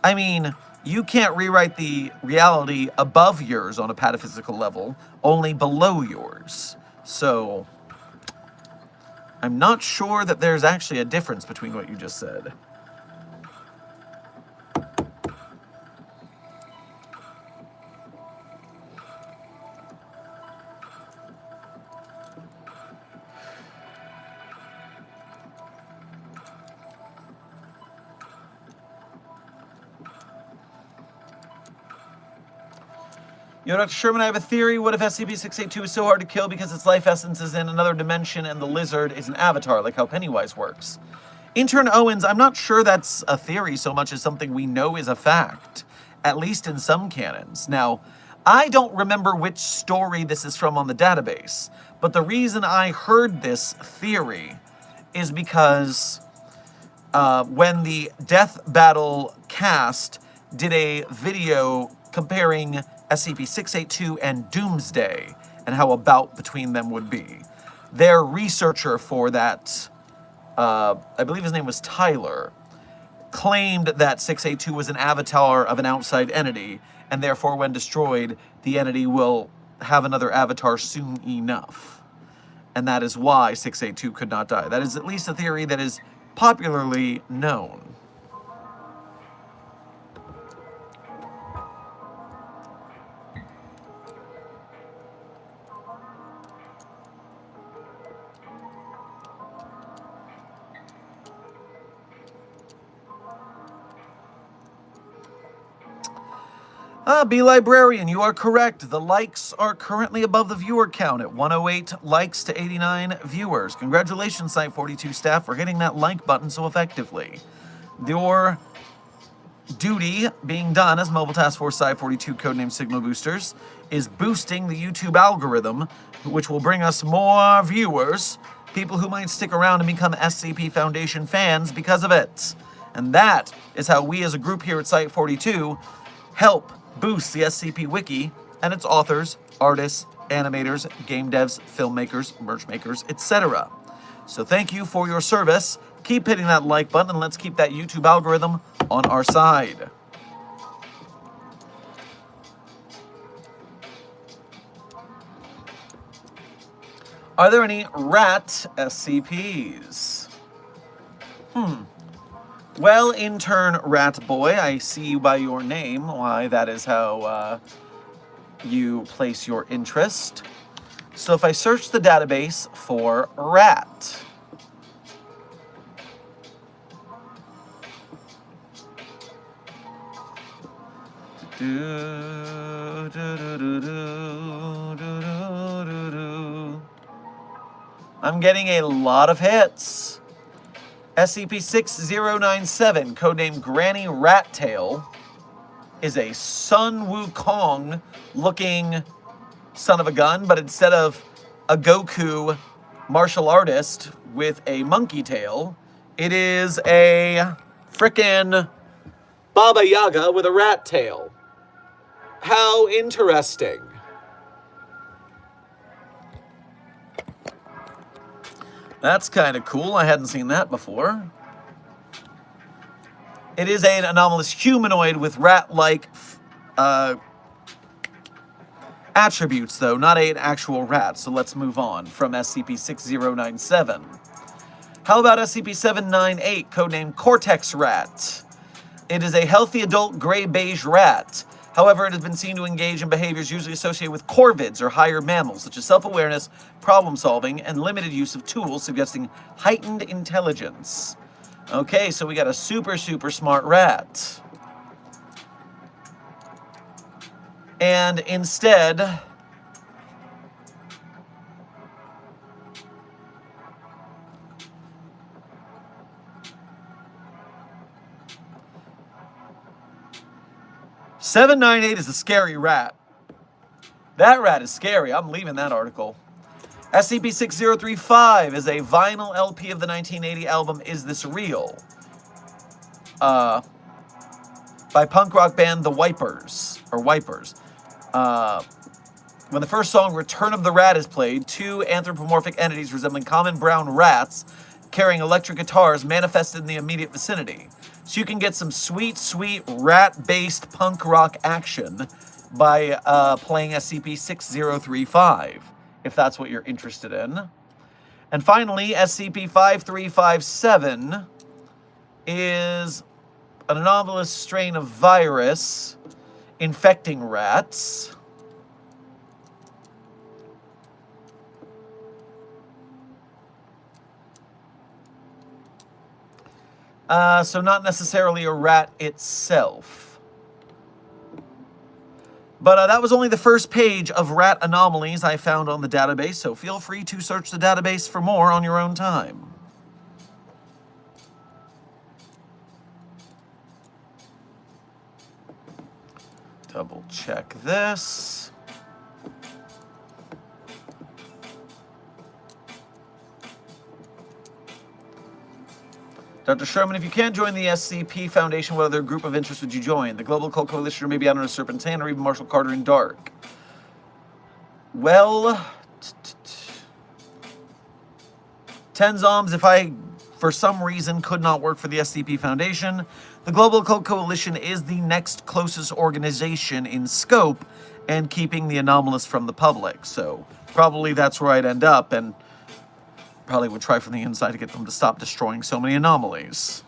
I mean, you can't rewrite the reality above yours on a pataphysical level, only below yours. So, I'm not sure that there's actually a difference between what you just said. Yo, Dr. Sherman, I have a theory. What if SCP-682 is so hard to kill because its life essence is in another dimension and the lizard is an avatar, like how Pennywise works? Intern Owens, I'm not sure that's a theory so much as something we know is a fact, at least in some canons. Now, I don't remember which story this is from on the database, but the reason I heard this theory is because when the Death Battle cast did a video comparing SCP-682 and Doomsday, and how a bout between them would be. Their researcher for that, I believe his name was Tyler, claimed that 682 was an avatar of an outside entity, and therefore when destroyed, the entity will have another avatar soon enough. And that is why 682 could not die. That is at least a theory that is popularly known. Be Librarian, you are correct. The likes are currently above the viewer count at 108 likes to 89 viewers. Congratulations, Site42 staff, for hitting that like button so effectively. Your duty being done as Mobile Task Force Site42 codename Signal Boosters is boosting the YouTube algorithm, which will bring us more viewers, people who might stick around and become SCP Foundation fans because of it. And that is how we as a group here at Site42 help boost the SCP Wiki and its authors, artists, animators, game devs, filmmakers, merch makers, etc. So thank you for your service. Keep hitting that like button, and let's keep that YouTube algorithm on our side. Are there any rat SCPs? Well, intern rat boy, I see you by your name. Why, that is how you place your interest. So if I search the database for rat, I'm getting a lot of hits. SCP-6097, codenamed Granny Rattail, is a Sun Wukong looking son of a gun, but instead of a Goku martial artist with a monkey tail, it is a frickin' Baba Yaga with a rat tail. How interesting. That's kind of cool. I hadn't seen that before. It is an anomalous humanoid with rat-like attributes, though, not an actual rat. So let's move on from SCP-6097. How about SCP-798, codenamed Cortex Rat? It is a healthy adult gray-beige rat. However, it has been seen to engage in behaviors usually associated with corvids or higher mammals, such as self-awareness, problem-solving, and limited use of tools, suggesting heightened intelligence. Okay, so we got a super smart rat. And instead, "798 is a scary rat." That rat is scary. I'm leaving that article. SCP-6035 is a vinyl LP of the 1980 album Is This Real? By punk rock band The Wipers. When the first song, Return of the Rat, is played, two anthropomorphic entities resembling common brown rats carrying electric guitars manifested in the immediate vicinity. So you can get some sweet rat-based punk rock action by playing SCP-6035, if that's what you're interested in. And finally, SCP-5357 is an anomalous strain of virus infecting rats. So not necessarily a rat itself. But that was only the first page of rat anomalies I found on the database, so feel free to search the database for more on your own time. Double check this. Dr. Sherman, if you can't join the SCP Foundation, what other group of interest would you join? The Global Occult Coalition, or maybe out on a Serpentine, or even Marshall Carter in Dark? Well, Tenzoms, if I, for some reason, could not work for the SCP Foundation, the Global Occult Coalition is the next closest organization in scope and keeping the anomalous from the public. So probably that's where I'd end up, and probably would try from the inside to get them to stop destroying so many anomalies.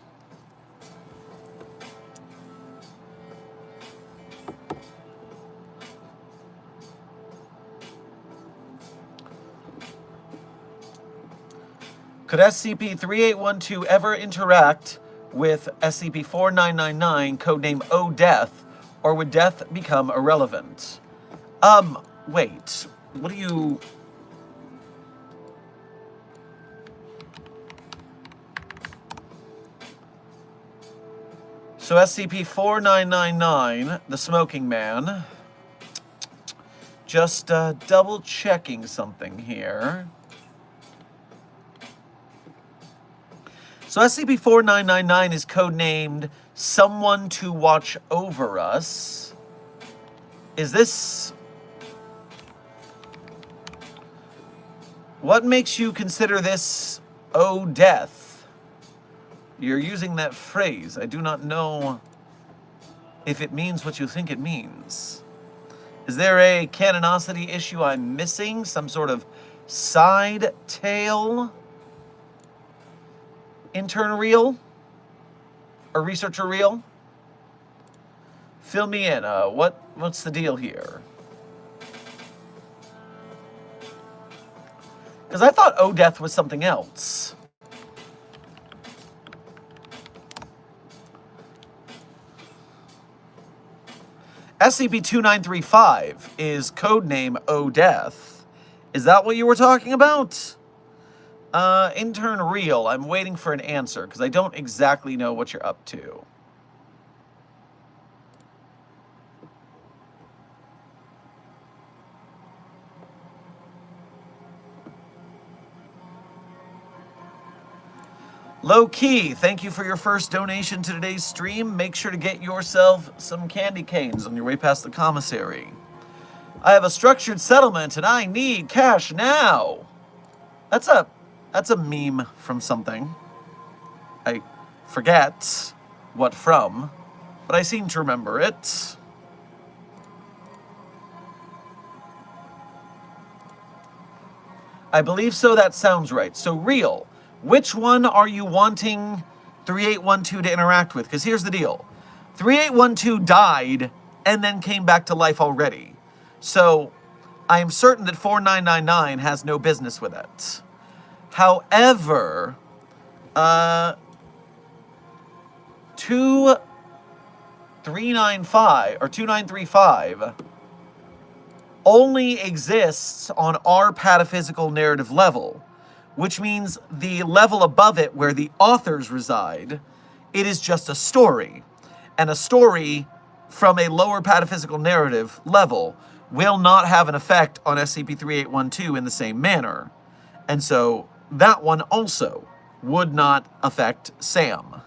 Could SCP-3812 ever interact with SCP-4999, codename O-Death, or would death become irrelevant? Wait. What do you... So SCP-4999, the Smoking Man, just double checking something here. So SCP-4999 is codenamed Someone to Watch Over Us. Is this... What makes you consider this, oh, death? You're using that phrase. I do not know if it means what you think it means. Is there a canonicity issue I'm missing? Some sort of side tale? Intern reel? Or researcher reel? Fill me in. What's the deal here? Because I thought oh, death was something else. SCP-2935 is codename Oh Death. Is that what you were talking about? Intern Real, I'm waiting for an answer because I don't exactly know what you're up to. Low Key, thank you for your first donation to today's stream. Make sure to get yourself some candy canes on your way past the commissary. I have a structured settlement and I need cash now. That's a meme from something. I forget what from, but I seem to remember it. I believe so, that sounds right. So Real, which one are you wanting 3812 to interact with? Because here's the deal. 3812 died and then came back to life already. So I am certain that 4999 has no business with it. However, 2395 or 2935 only exists on our pataphysical narrative level, which means the level above it where the authors reside, it is just a story. And a story from a lower pataphysical narrative level will not have an effect on SCP-3812 in the same manner. And so that one also would not affect Sam.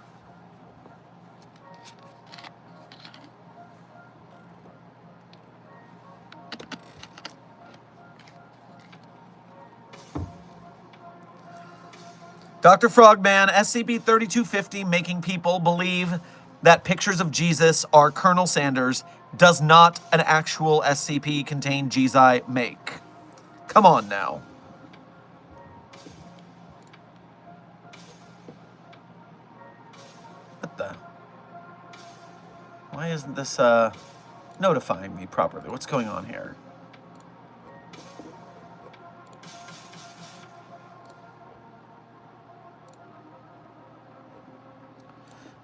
Dr. Frogman, SCP-3250 making people believe that pictures of Jesus are Colonel Sanders does not an actual SCP contain Jesus make. Come on now. What the? Why isn't this notifying me properly? What's going on here?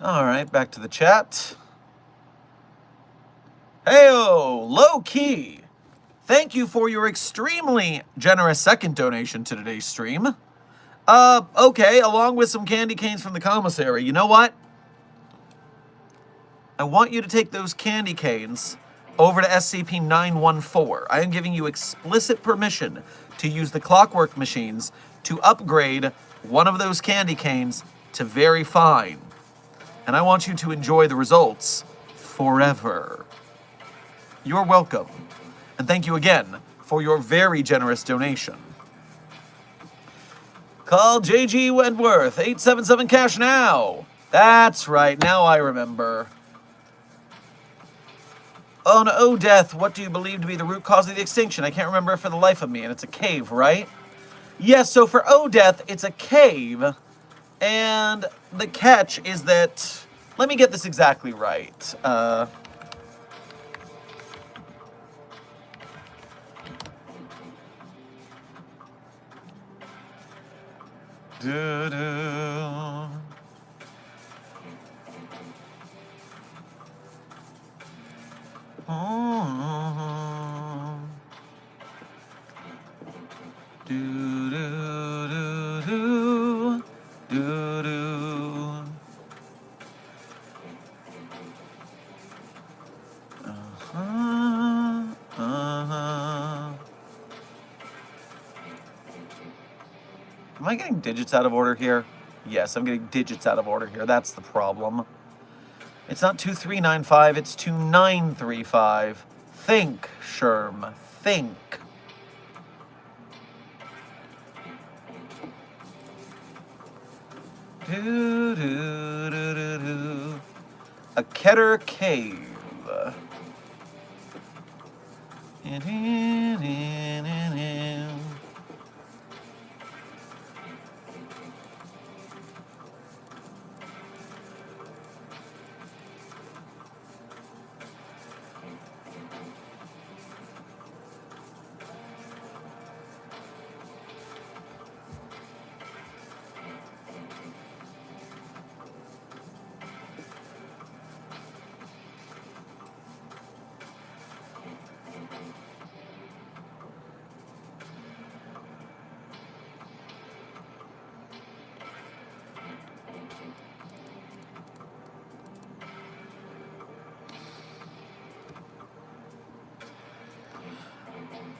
All right, back to the chat. Heyo, Low Key. Thank you for your extremely generous second donation to today's stream. Okay, along with some candy canes from the commissary. You know what? I want you to take those candy canes over to SCP-914. I am giving you explicit permission to use the clockwork machines to upgrade one of those candy canes to very fine. And I want you to enjoy the results forever. You're welcome. And thank you again for your very generous donation. Call JG Wentworth, 877 cash now. That's right, now I remember. On Oh Death, what do you believe to be the root cause of the extinction? I can't remember it for the life of me, and it's a cave, right? Yes, so for Oh Death, it's a cave. And the catch is that, let me get this exactly right. Am I getting digits out of order here? Yes, I'm getting digits out of order here. That's the problem. It's not 2395, it's 2935. Think, Sherm. Think. Do, do, do, do, do. A Keter Cave.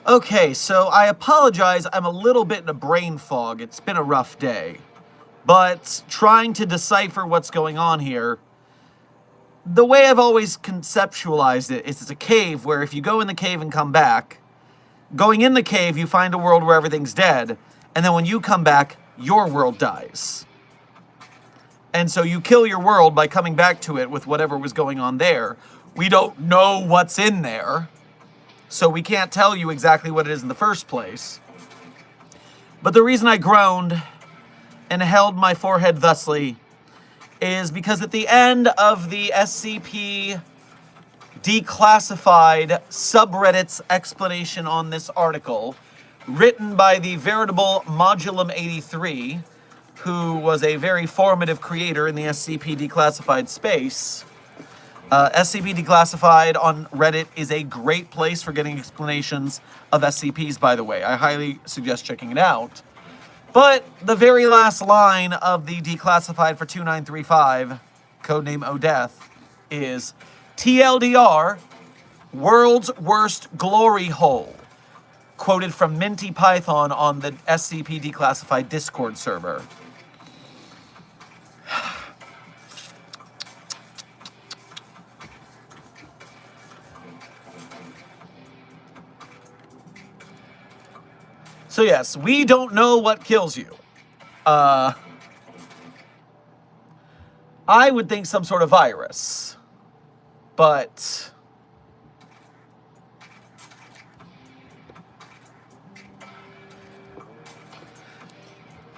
Okay, so I apologize. I'm a little bit in a brain fog. It's been a rough day. But trying to decipher what's going on here, the way I've always conceptualized it is it's a cave where if you go in the cave and come back, going in the cave, you find a world where everything's dead, and then when you come back, your world dies. And so you kill your world by coming back to it with whatever was going on there. We don't know what's in there, so we can't tell you exactly what it is in the first place. But the reason I groaned and held my forehead thusly is because at the end of the SCP Declassified subreddit's explanation on this article, written by the veritable Modulum83, who was a very formative creator in the SCP Declassified space. SCP Declassified on Reddit is a great place for getting explanations of SCPs, by the way. I highly suggest checking it out. But the very last line of the Declassified for 2935, codename Odeth, is TLDR, world's worst glory hole, quoted from Minty Python on the SCP Declassified Discord server. So yes, we don't know what kills you. I would think some sort of virus. But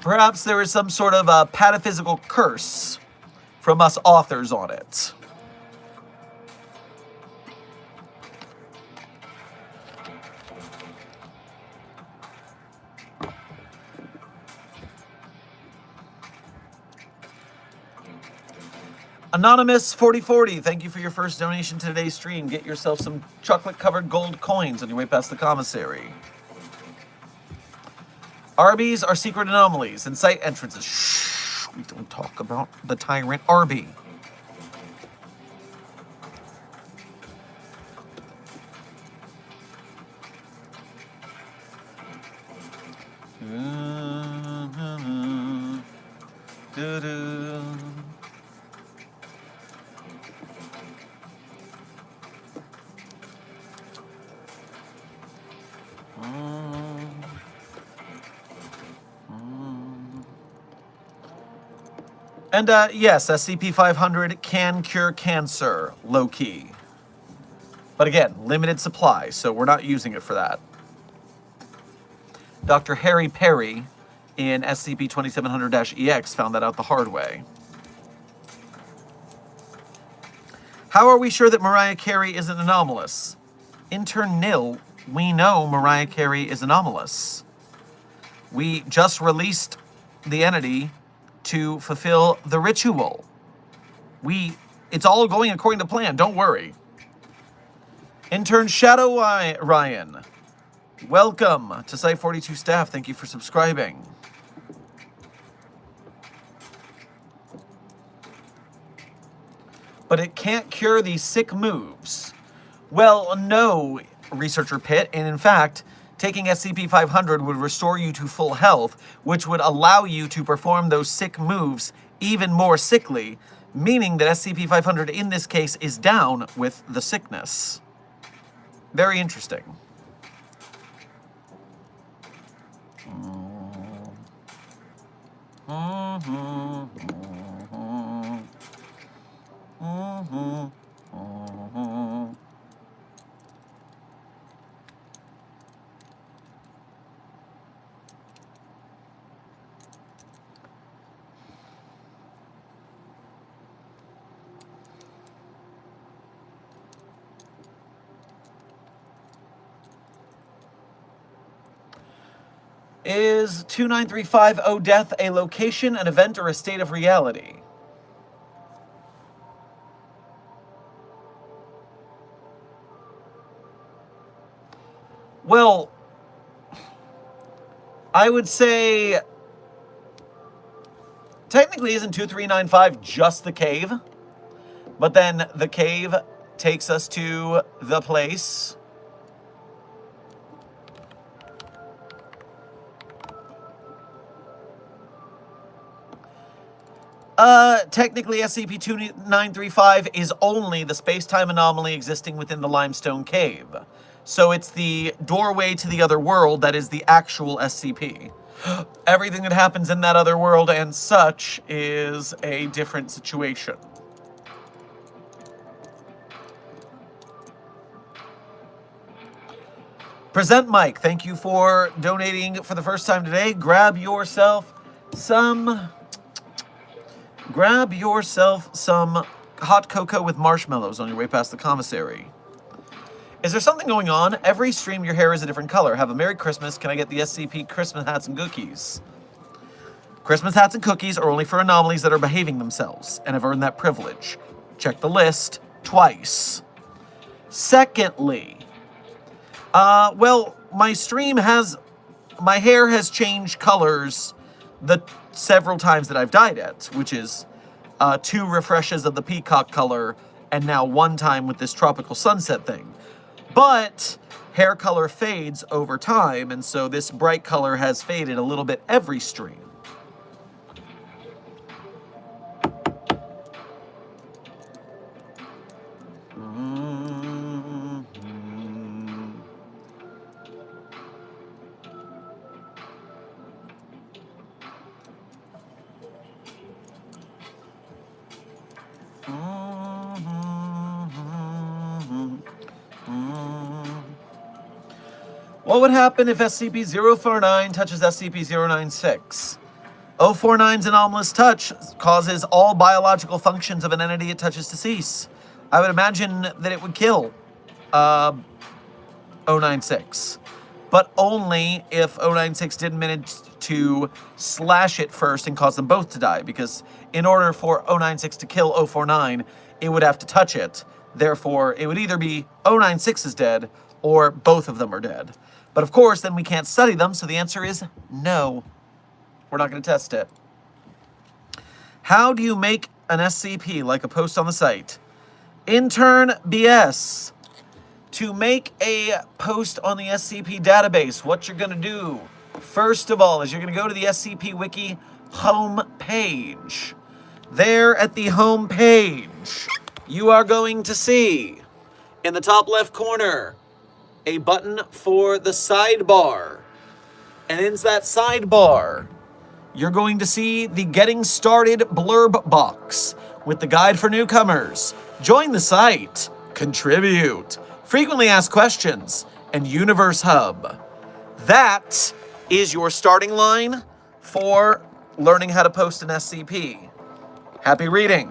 perhaps there is some sort of a pataphysical curse from us authors on it. Anonymous 4040, thank you for your first donation to today's stream. Get yourself some chocolate-covered gold coins on your way past the commissary. Arby's are secret anomalies and site entrances. Shh, we don't talk about the tyrant Arby. And yes, SCP-500 can cure cancer, low-key. But again, limited supply, so we're not using it for that. Dr. Harry Perry in SCP-2700-EX found that out the hard way. How are we sure that Mariah Carey isn't anomalous? Intern Nil, we know Mariah Carey is anomalous. We just released the entity to fulfill the ritual. It's all going according to plan, don't worry. Intern Shadow Ryan, welcome to Site 42 staff. Thank you for subscribing. But it can't cure these sick moves. Well, no, Researcher Pitt, and in fact, taking SCP-500 would restore you to full health, which would allow you to perform those sick moves even more sickly, meaning that SCP-500 in this case is down with the sickness. Very interesting. Is 29350 death a location, an event, or a state of reality? Well, I would say technically isn't 2395 just the cave? But then the cave takes us to the place. Technically, SCP-2935 is only the space-time anomaly existing within the limestone cave. So it's the doorway to the other world that is the actual SCP. Everything that happens in that other world and such is a different situation. Present Mike, thank you for donating for the first time today. Grab yourself some hot cocoa with marshmallows on your way past the commissary. Is there something going on? Every stream your hair is a different color. Have a Merry Christmas. Can I get the SCP Christmas hats and cookies? Christmas hats and cookies are only for anomalies that are behaving themselves and have earned that privilege. Check the list twice. Secondly, well, my hair has changed colors the several times that I've dyed it, which is 2 refreshes of the peacock color and now 1 time with this tropical sunset thing. But hair color fades over time, and so this bright color has faded a little bit every stream. What would happen if SCP-049 touches SCP-096? 049's anomalous touch causes all biological functions of an entity it touches to cease. I would imagine that it would kill 096. But only if 096 didn't manage to slash it first and cause them both to die. Because in order for 096 to kill 049, it would have to touch it. Therefore, it would either be 096 is dead or both of them are dead. But of course, then we can't study them, so the answer is no. We're not going to test it. How do you make an SCP like a post on the site? Intern BS. To make a post on the SCP database, what you're going to do, first of all, is you're going to go to the SCP Wiki home page. There at the home page, you are going to see, in the top left corner, a button for the sidebar. And in that sidebar, you're going to see the Getting Started blurb box with the guide for newcomers. Join the site, contribute, frequently asked questions, and Universe Hub. That is your starting line for learning how to post an SCP. Happy reading.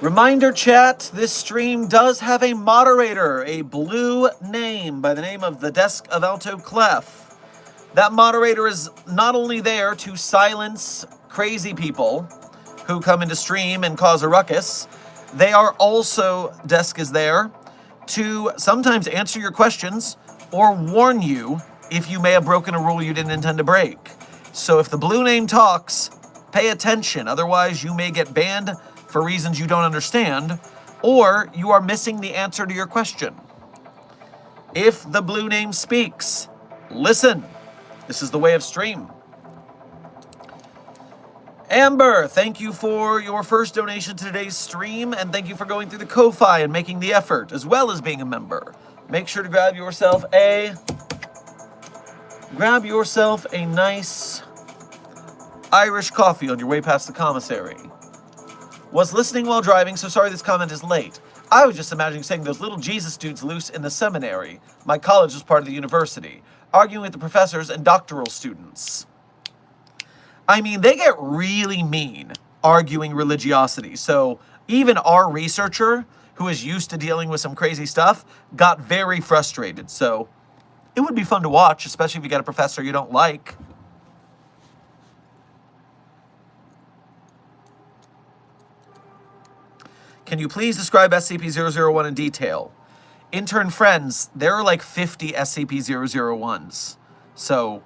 Reminder chat, this stream does have a moderator, a blue name by the name of the Desk of Alto Clef. That moderator is not only there to silence crazy people who come into stream and cause a ruckus, they are also, Desk is there, to sometimes answer your questions or warn you if you may have broken a rule you didn't intend to break. So if the blue name talks, pay attention, otherwise you may get banned for reasons you don't understand, or you are missing the answer to your question. If the blue name speaks, listen. This is the way of stream. Amber, thank you for your first donation to today's stream, and thank you for going through the Ko-Fi and making the effort, as well as being a member. Make sure to grab yourself a nice Irish coffee on your way past the commissary. Was listening while driving, so sorry this comment is late. I was just imagining setting those little Jesus dudes loose in the seminary. My college was part of the university, arguing with the professors and doctoral students. I mean, they get really mean arguing religiosity. So even our researcher, who is used to dealing with some crazy stuff, got very frustrated. So it would be fun to watch, especially if you got a professor you don't like. Can you please describe SCP-001 in detail? Intern friends, there are like 50 SCP-001s. So,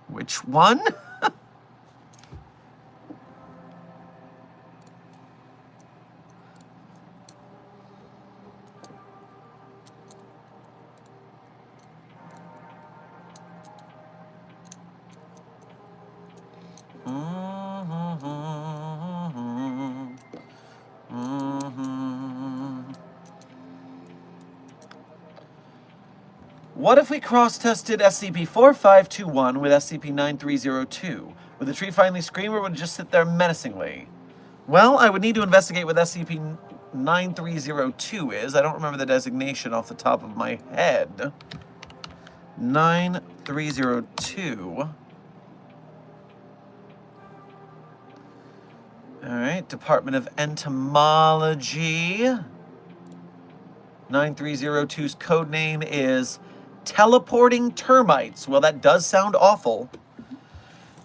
which one? What if we cross-tested SCP-4521 with SCP-9302? Would the tree finally scream, or would it just sit there menacingly? Well, I would need to investigate what SCP-9302 is. I don't remember the designation off the top of my head. 9302. Alright, Department of Entomology. 9302's code name is Teleporting Termites. Well, that does sound awful.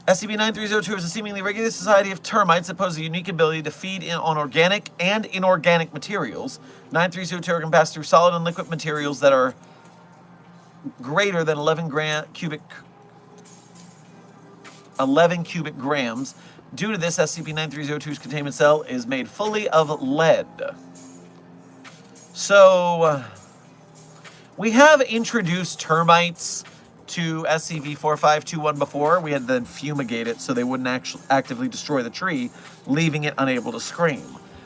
SCP-9302 is a seemingly regular society of termites that pose a unique ability to feed on organic and inorganic materials. 9302 can pass through solid and liquid materials that are greater than 11 cubic grams. Due to this, SCP-9302's containment cell is made fully of lead. So, we have introduced termites to SCP-4521 before. We had to then fumigate it so they wouldn't actually actively destroy the tree, leaving it unable to scream.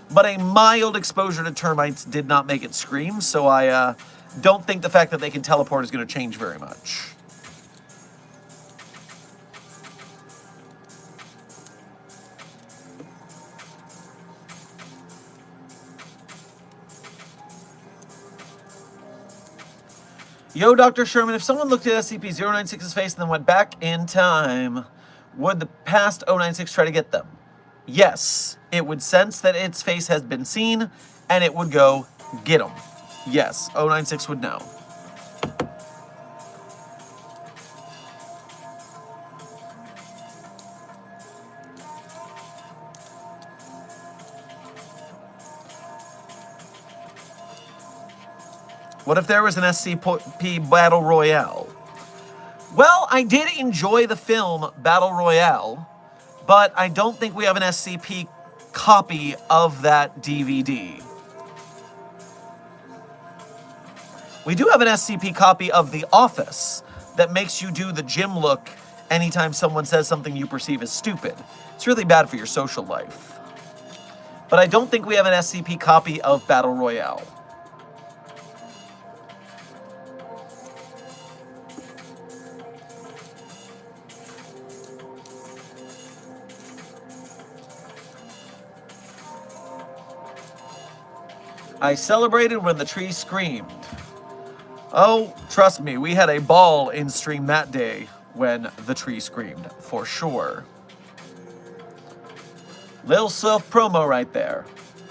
But a mild exposure to termites did not make it scream, so I don't think the fact that they can teleport is going to change very much. Yo, Dr. Sherman, if someone looked at SCP-096's face and then went back in time, would the past 096 try to get them? Yes. It would sense that its face has been seen, and it would go, get them. Yes, 096 would know. What if there was an SCP Battle Royale? Well, I did enjoy the film Battle Royale, but I don't think we have an SCP copy of that DVD. We do have an SCP copy of The Office that makes you do the gym look anytime someone says something you perceive as stupid. It's really bad for your social life. But I don't think we have an SCP copy of Battle Royale. I celebrated when the tree screamed. Oh, trust me, we had a ball in stream that day when the tree screamed, for sure. Little self-promo right there.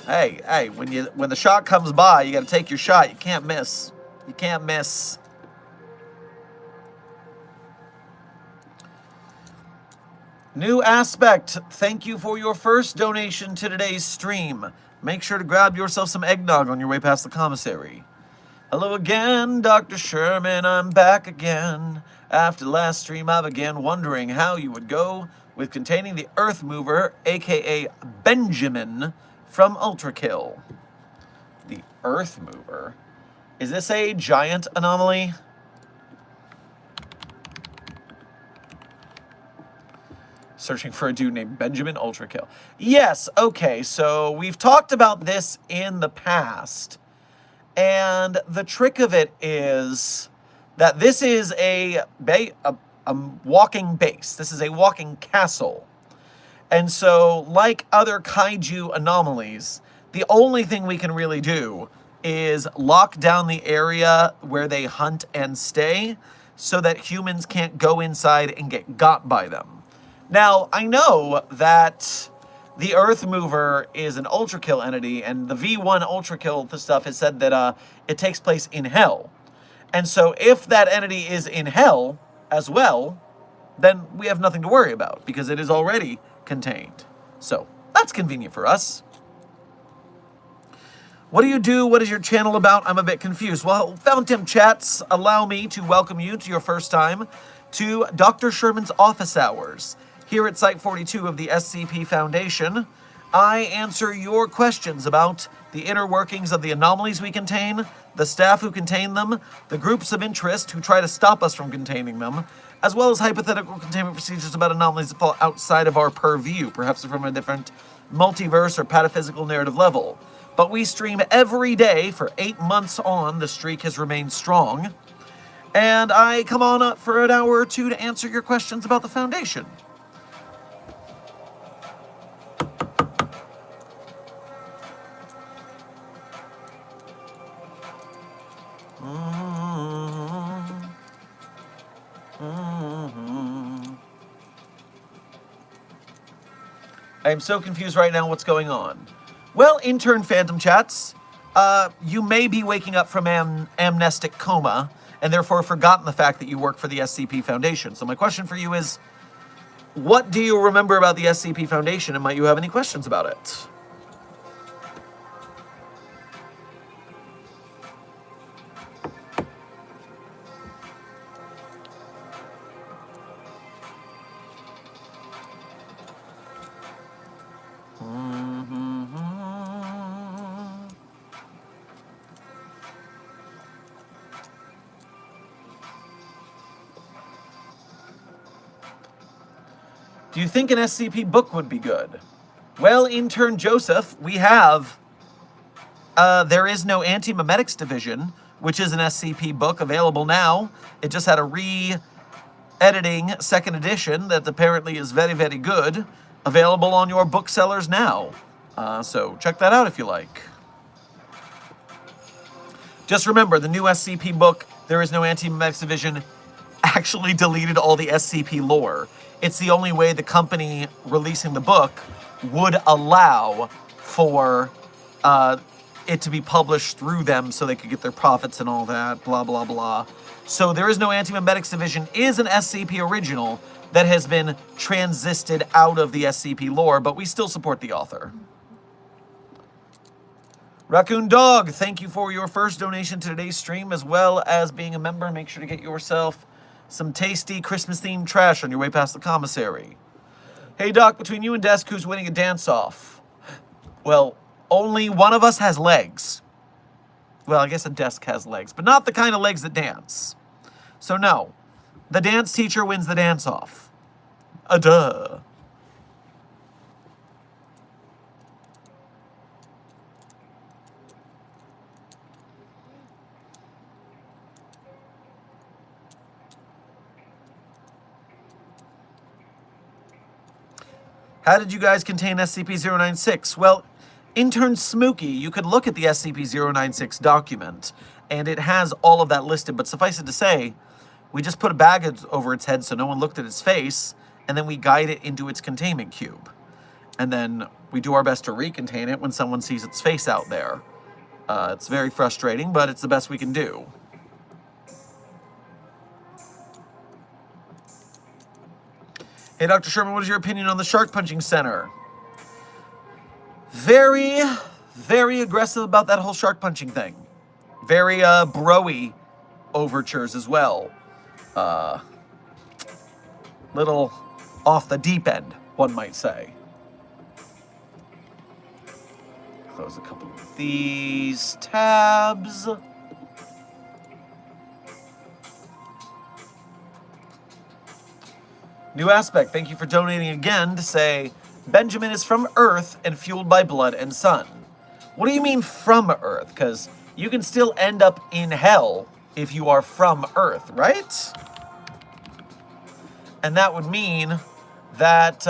Hey, when the shot comes by, you gotta take your shot. You can't miss. You can't miss. New Aspect, thank you for your first donation to today's stream. Make sure to grab yourself some eggnog on your way past the commissary. Hello again, Dr. Sherman, I'm back again. After the last stream, I began wondering how you would go with containing the Earth Mover, aka Benjamin, from Ultrakill. The Earth Mover? Is this a giant anomaly? Searching for a dude named Benjamin Ultrakill. Yes, okay, so we've talked about this in the past. And the trick of it is that this is a walking base. This is a walking castle. And so, like other kaiju anomalies, the only thing we can really do is lock down the area where they hunt and stay so that humans can't go inside and get got by them. Now, I know that the Earth Mover is an Ultrakill entity, and the V1 Ultrakill stuff has said that it takes place in Hell. And so if that entity is in Hell as well, then we have nothing to worry about, because it is already contained. So, that's convenient for us. What do you do? What is your channel about? I'm a bit confused. Well, Fountain Chats, allow me to welcome you to your first time to Dr. Sherman's Office Hours. Here at Site 42 of the SCP Foundation, I answer your questions about the inner workings of the anomalies we contain, the staff who contain them, the groups of interest who try to stop us from containing them, as well as hypothetical containment procedures about anomalies that fall outside of our purview, perhaps from a different multiverse or pataphysical narrative level. But we stream every day for 8 months on. The streak has remained strong. And I come on up for an hour or two to answer your questions about the Foundation. I am so confused right now what's going on. Well, intern Phantom Chats, you may be waking up from amnestic coma and therefore forgotten the fact that you work for the SCP Foundation. So my question for you is, what do you remember about the SCP Foundation, and might you have any questions about it? Do you think an SCP book would be good? Well, intern Joseph, we have There Is No Anti-Memetics Division, which is an SCP book available now. It just had a re-editing second edition that apparently is very, very good, available on your booksellers now. So check that out if you like. Just remember, the new SCP book, There Is No Anti-Memetics Division, actually deleted all the SCP lore. It's the only way the company releasing the book would allow for it to be published through them so they could get their profits and all that, blah, blah, blah. So There Is No Anti-Memetics Division is an SCP original that has been transisted out of the SCP lore, but we still support the author. Raccoon Dog, thank you for your first donation to today's stream, as well as being a member. Make sure to get yourself some tasty Christmas-themed trash on your way past the commissary. Hey, Doc, between you and Desk, who's winning a dance-off? Well, only one of us has legs. Well, I guess a desk has legs, but not the kind of legs that dance. So no, the dance teacher wins the dance-off. Duh. How did you guys contain SCP-096? Well, intern Smokey, you could look at the SCP-096 document, and it has all of that listed, but suffice it to say, we just put a bag over its head so no one looked at its face, and then we guide it into its containment cube. And then we do our best to recontain it when someone sees its face out there. It's very frustrating, but it's the best we can do. Hey, Dr. Sherman, what is your opinion on the Shark Punching Center? Very, very aggressive about that whole shark punching thing. Very bro-y overtures as well. Little off the deep end, one might say. Close a couple of these tabs. New Aspect, thank you for donating again to say, Benjamin is from Earth and fueled by blood and sun. What do you mean from Earth? Because you can still end up in hell if you are from Earth, right? And that would mean that...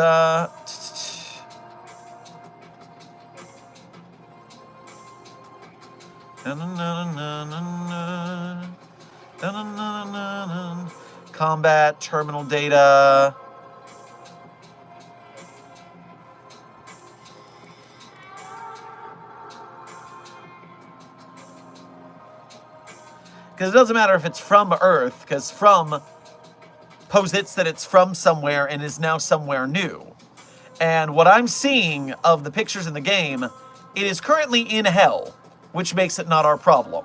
combat, terminal data... Because it doesn't matter if it's from Earth, because from posits that it's from somewhere and is now somewhere new. And what I'm seeing of the pictures in the game, it is currently in hell, which makes it not our problem.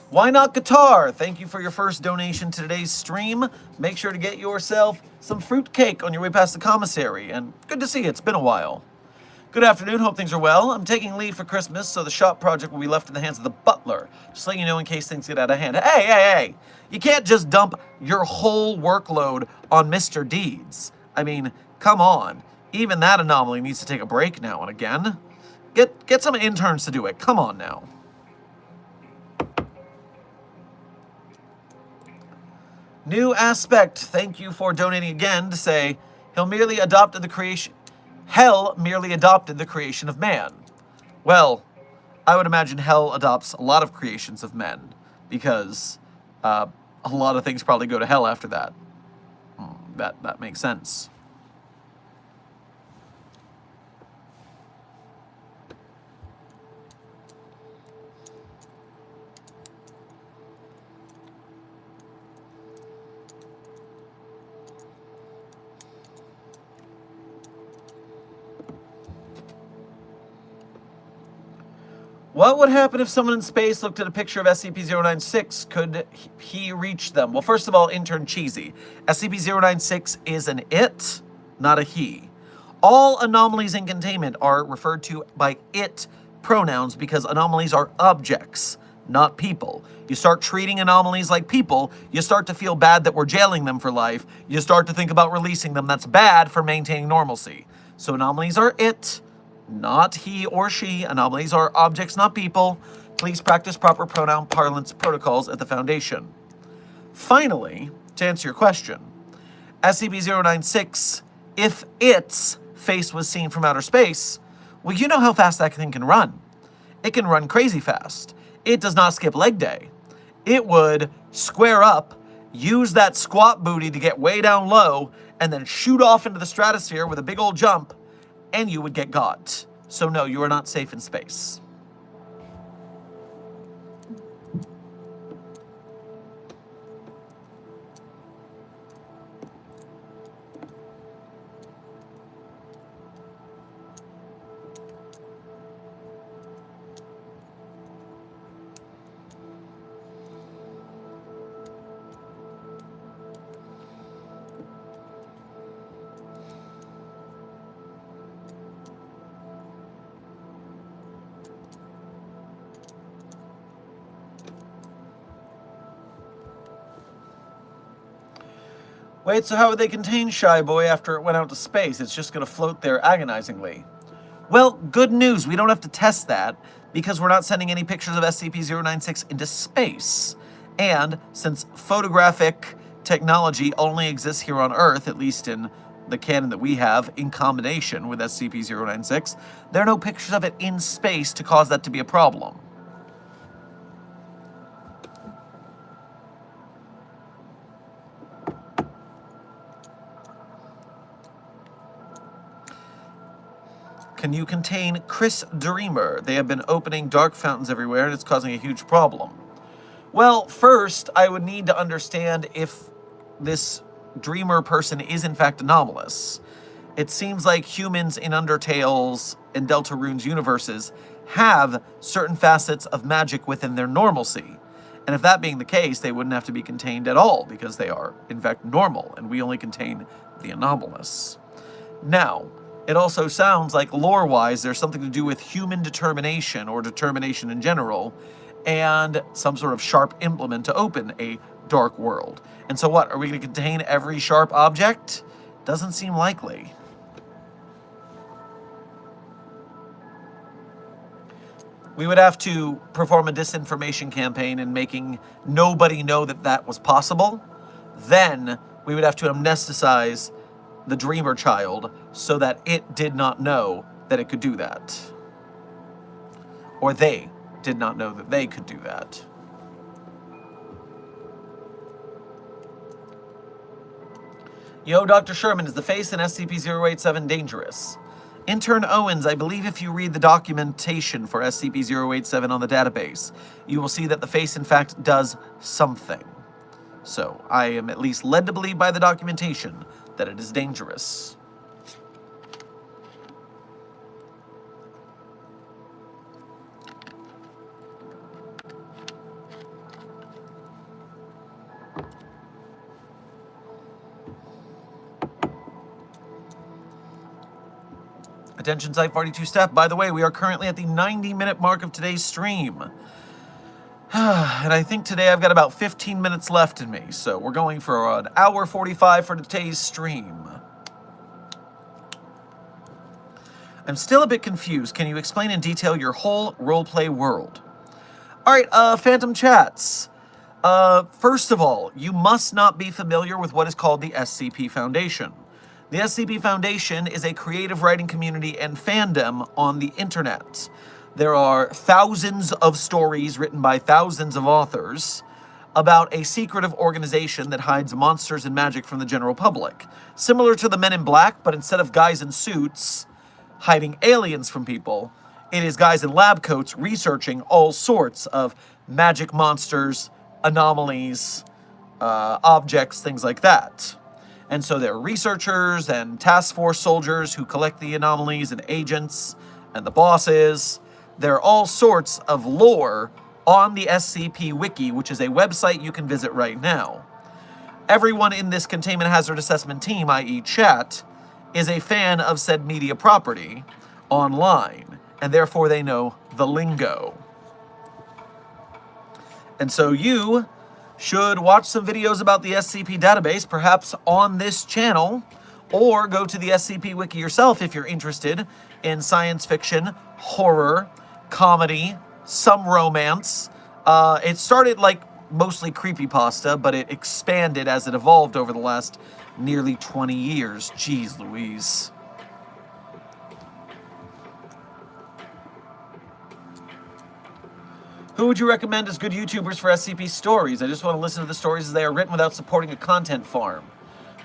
Why Not Guitar? Thank you for your first donation to today's stream. Make sure to get yourself some fruitcake on your way past the commissary. And good to see you. It's been a while. Good afternoon. Hope things are well. I'm taking leave for Christmas, so the shop project will be left in the hands of the butler. Just letting you know in case things get out of hand. Hey! You can't just dump your whole workload on Mr. Deeds. I mean, come on. Even that anomaly needs to take a break now and again. Get some interns to do it. Come on now. New Aspect, thank you for donating again to say, Hell merely adopted the creation of man. Well, I would imagine Hell adopts a lot of creations of men, because a lot of things probably go to hell after that. That makes sense. What would happen if someone in space looked at a picture of SCP-096? Could he reach them? Well, first of all, intern cheesy. SCP-096 is an it, not a he. All anomalies in containment are referred to by it pronouns because anomalies are objects, not people. You start treating anomalies like people, you start to feel bad that we're jailing them for life, you start to think about releasing them. That's bad for maintaining normalcy. So anomalies are it, not he or she. Anomalies are objects, not people. Please practice proper pronoun parlance protocols at the Foundation. Finally, to answer your question, SCP-096, if its face was seen from outer space, well, you know how fast that thing can run. It can run crazy fast. It does not skip leg day. It would square up, use that squat booty to get way down low, and then shoot off into the stratosphere with a big old jump, and you would get got. So no, you are not safe in space. Wait, so how would they contain Shy Boy after it went out to space? It's just going to float there agonizingly. Well, good news. We don't have to test that because we're not sending any pictures of SCP-096 into space. And since photographic technology only exists here on Earth, at least in the canon that we have, in combination with SCP-096, there are no pictures of it in space to cause that to be a problem. Can you contain Chris Dreamer? They have been opening dark fountains everywhere and it's causing a huge problem. Well, first, I would need to understand if this Dreamer person is in fact anomalous. It seems like humans in Undertale's and Deltarune's universes have certain facets of magic within their normalcy. And if that being the case, they wouldn't have to be contained at all because they are, in fact, normal, and we only contain the anomalous. Now, It also sounds like lore-wise there's something to do with human determination or determination in general and some sort of sharp implement to open a dark world. And so what, are we going to contain every sharp object? Doesn't seem likely. We would have to perform a disinformation campaign in making nobody know that that was possible. Then we would have to amnesticize the Dreamer Child so that it did not know that it could do that. Or they did not know that they could do that. Yo, Dr. Sherman, is the face in SCP-087 dangerous? Intern Owens, I believe if you read the documentation for SCP-087 on the database, you will see that the face in fact does something. So I am at least led to believe by the documentation that it is dangerous. Attention Site-42 staff, by the way, we are currently at the 90-minute mark of today's stream. And I think today I've got about 15 minutes left in me, so we're going for an hour 45 for today's stream. I'm still a bit confused. Can you explain in detail your whole roleplay world? All right, Phantom Chats. First of all, you must not be familiar with what is called the SCP Foundation. The SCP Foundation is a creative writing community and fandom on the internet. There are thousands of stories written by thousands of authors about a secretive organization that hides monsters and magic from the general public. Similar to the Men in Black, but instead of guys in suits hiding aliens from people, it is guys in lab coats researching all sorts of magic monsters, anomalies, objects, things like that. And so there are researchers and task force soldiers who collect the anomalies and agents and the bosses. There are all sorts of lore on the SCP Wiki, which is a website you can visit right now. Everyone in this Containment Hazard Assessment team, i.e. chat, is a fan of said media property online, and therefore they know the lingo. And so you should watch some videos about the SCP database, perhaps on this channel, or go to the SCP Wiki yourself if you're interested in science fiction, horror, comedy, some romance. It started like mostly creepypasta, but it expanded as it evolved over the last nearly 20 years. Jeez Louise. Who would you recommend as good YouTubers for SCP stories? I just want to listen to the stories as they are written without supporting a content farm.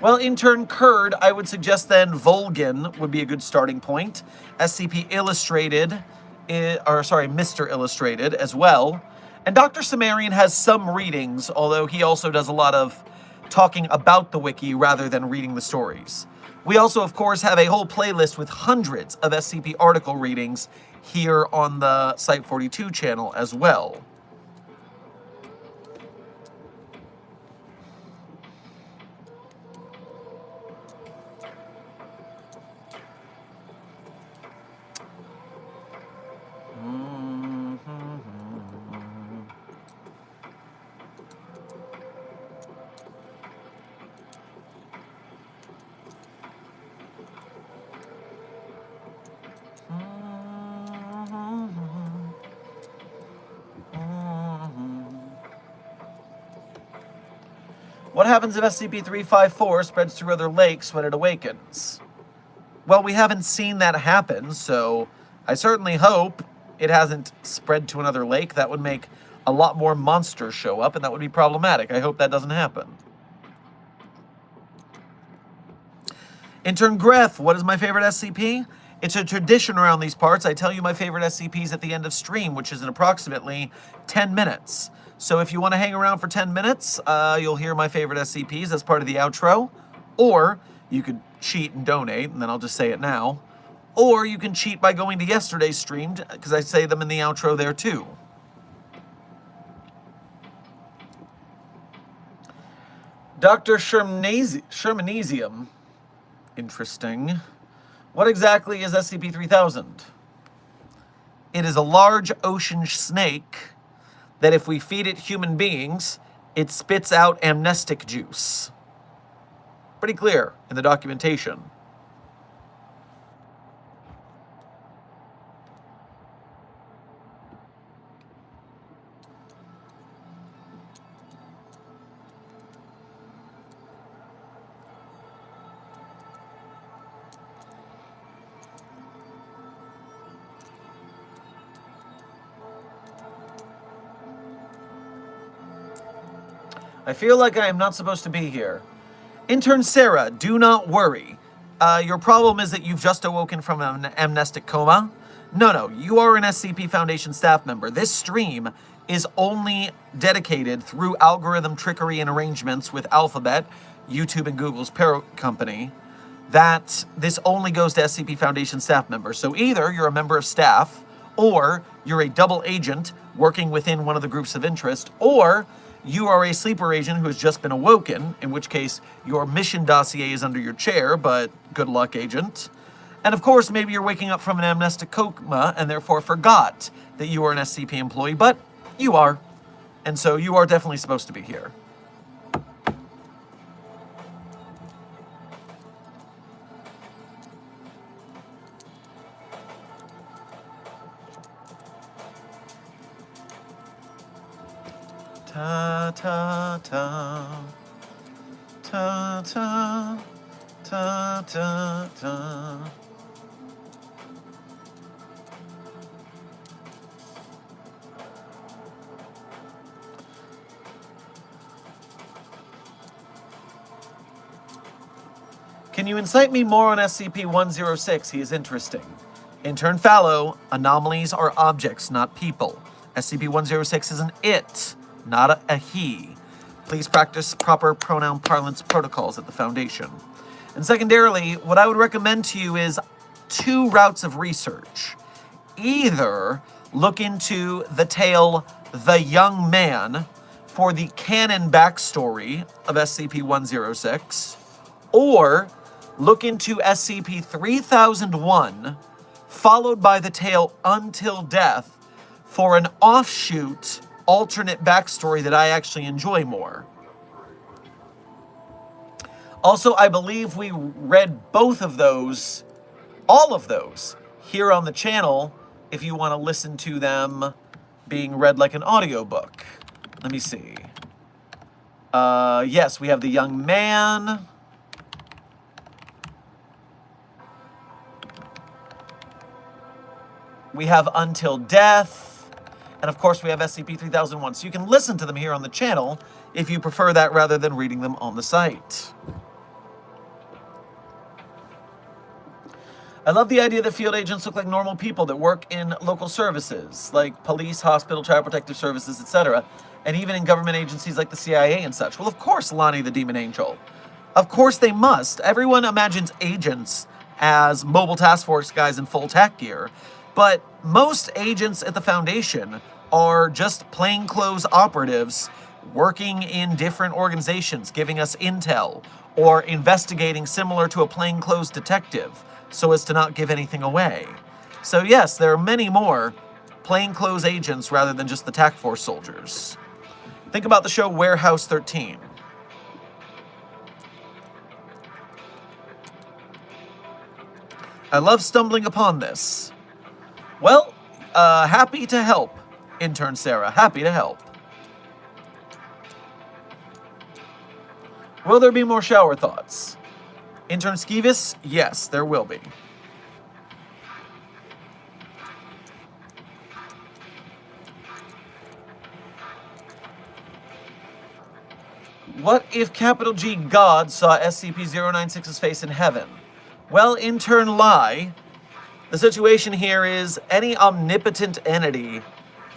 Well, intern Kurd, I would suggest then Volgin would be a good starting point. SCP Illustrated, Mr. Illustrated as well. And Dr. Sumerian has some readings, although he also does a lot of talking about the wiki rather than reading the stories. We also, of course, have a whole playlist with hundreds of SCP article readings here on the Site-42 channel as well. What happens if SCP-354 spreads through other lakes when it awakens? Well, we haven't seen that happen, so I certainly hope it hasn't spread to another lake. That would make a lot more monsters show up, and that would be problematic. I hope that doesn't happen. Intern Greth, what is my favorite SCP? It's a tradition around these parts. I tell you my favorite SCPs at the end of stream, which is in approximately 10 minutes. So if you want to hang around for 10 minutes, you'll hear my favorite SCPs as part of the outro. Or you could cheat and donate, and then I'll just say it now. Or you can cheat by going to yesterday's stream, because I say them in the outro there too. Dr. Shermanesium. Interesting. What exactly is SCP-3000? It is a large ocean snake that if we feed it human beings, it spits out amnestic juice. Pretty clear in the documentation. I feel like I am not supposed to be here. Intern Sarah, do not worry. Your problem is that you've just awoken from an amnestic coma. No, you are an SCP Foundation staff member. This stream is only dedicated through algorithm trickery and arrangements with Alphabet, YouTube and Google's parent company, that this only goes to SCP Foundation staff members. So either you're a member of staff, or you're a double agent working within one of the groups of interest, or you are a sleeper agent who has just been awoken, in which case your mission dossier is under your chair, but good luck, agent. And of course, maybe you're waking up from an amnestic coma and therefore forgot that you are an SCP employee, but you are. And so you are definitely supposed to be here. Ta ta ta ta ta ta ta ta. Can you incite me more on SCP-106? He is interesting. Intern Fallow, anomalies are objects, not people. SCP-106 is an it, not a he. Please practice proper pronoun parlance protocols at the Foundation. And secondarily, what I would recommend to you is 2 routes of research. Either look into the tale The Young Man for the canon backstory of SCP-106, or look into SCP-3001, followed by the tale Until Death for an offshoot alternate backstory that I actually enjoy more. Also, I believe we read both of those, all of those, here on the channel if you want to listen to them being read like an audiobook. Let me see. Yes, we have The Young Man. We have Until Death, and of course we have SCP-3001. So you can listen to them here on the channel if you prefer that rather than reading them on the site. I love the idea that field agents look like normal people that work in local services, like police, hospital, child protective services, etc., and even in government agencies like the CIA and such. Well, of course, Lonnie the Demon Angel. Of course they must. Everyone imagines agents as mobile task force guys in full tech gear, but most agents at the Foundation are just plainclothes operatives working in different organizations, giving us intel, or investigating similar to a plainclothes detective, so as to not give anything away. So yes, there are many more plainclothes agents rather than just the TAC Force soldiers. Think about the show Warehouse 13. I love stumbling upon this. Well, happy to help, Intern Sarah. Happy to help. Will there be more shower thoughts? Intern Skeevis? Yes, there will be. What if capital G God saw SCP-096's face in heaven? Well, Intern Lie, the situation here is any omnipotent entity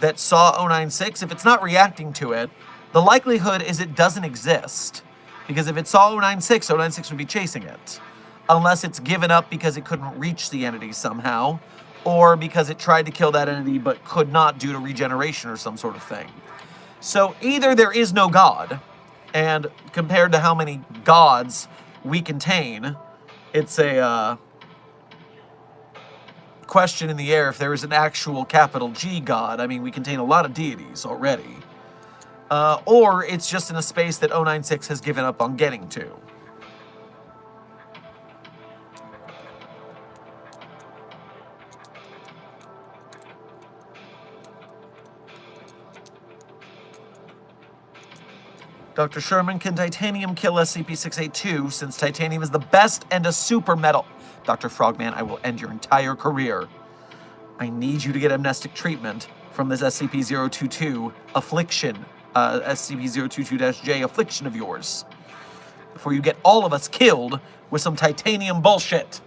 that saw 096, if it's not reacting to it, the likelihood is it doesn't exist. Because if it saw 096, 096 would be chasing it. Unless it's given up because it couldn't reach the entity somehow, or because it tried to kill that entity but could not due to regeneration or some sort of thing. So either there is no God, and compared to how many gods we contain, it's a question in the air if there is an actual capital G God. I mean, we contain a lot of deities already. Or it's just in a space that 096 has given up on getting to. Dr. Sherman, can titanium kill SCP-682 since titanium is the best and a super metal? Dr. Frogman, I will end your entire career. I need you to get amnestic treatment from this SCP-022 affliction, SCP-022-J affliction of yours, before you get all of us killed with some titanium bullshit.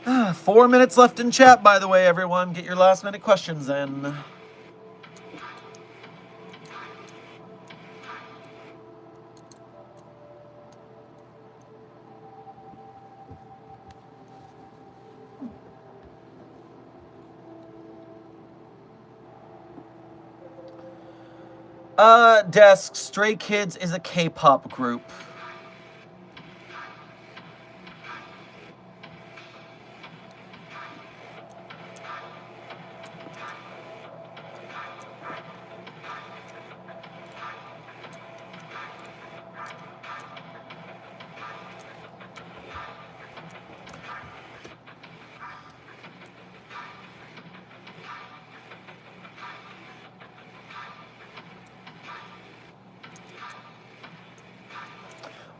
Ah, 4 minutes left in chat, by the way, everyone. Get your last minute questions in. Desk, Stray Kids is a K-pop group.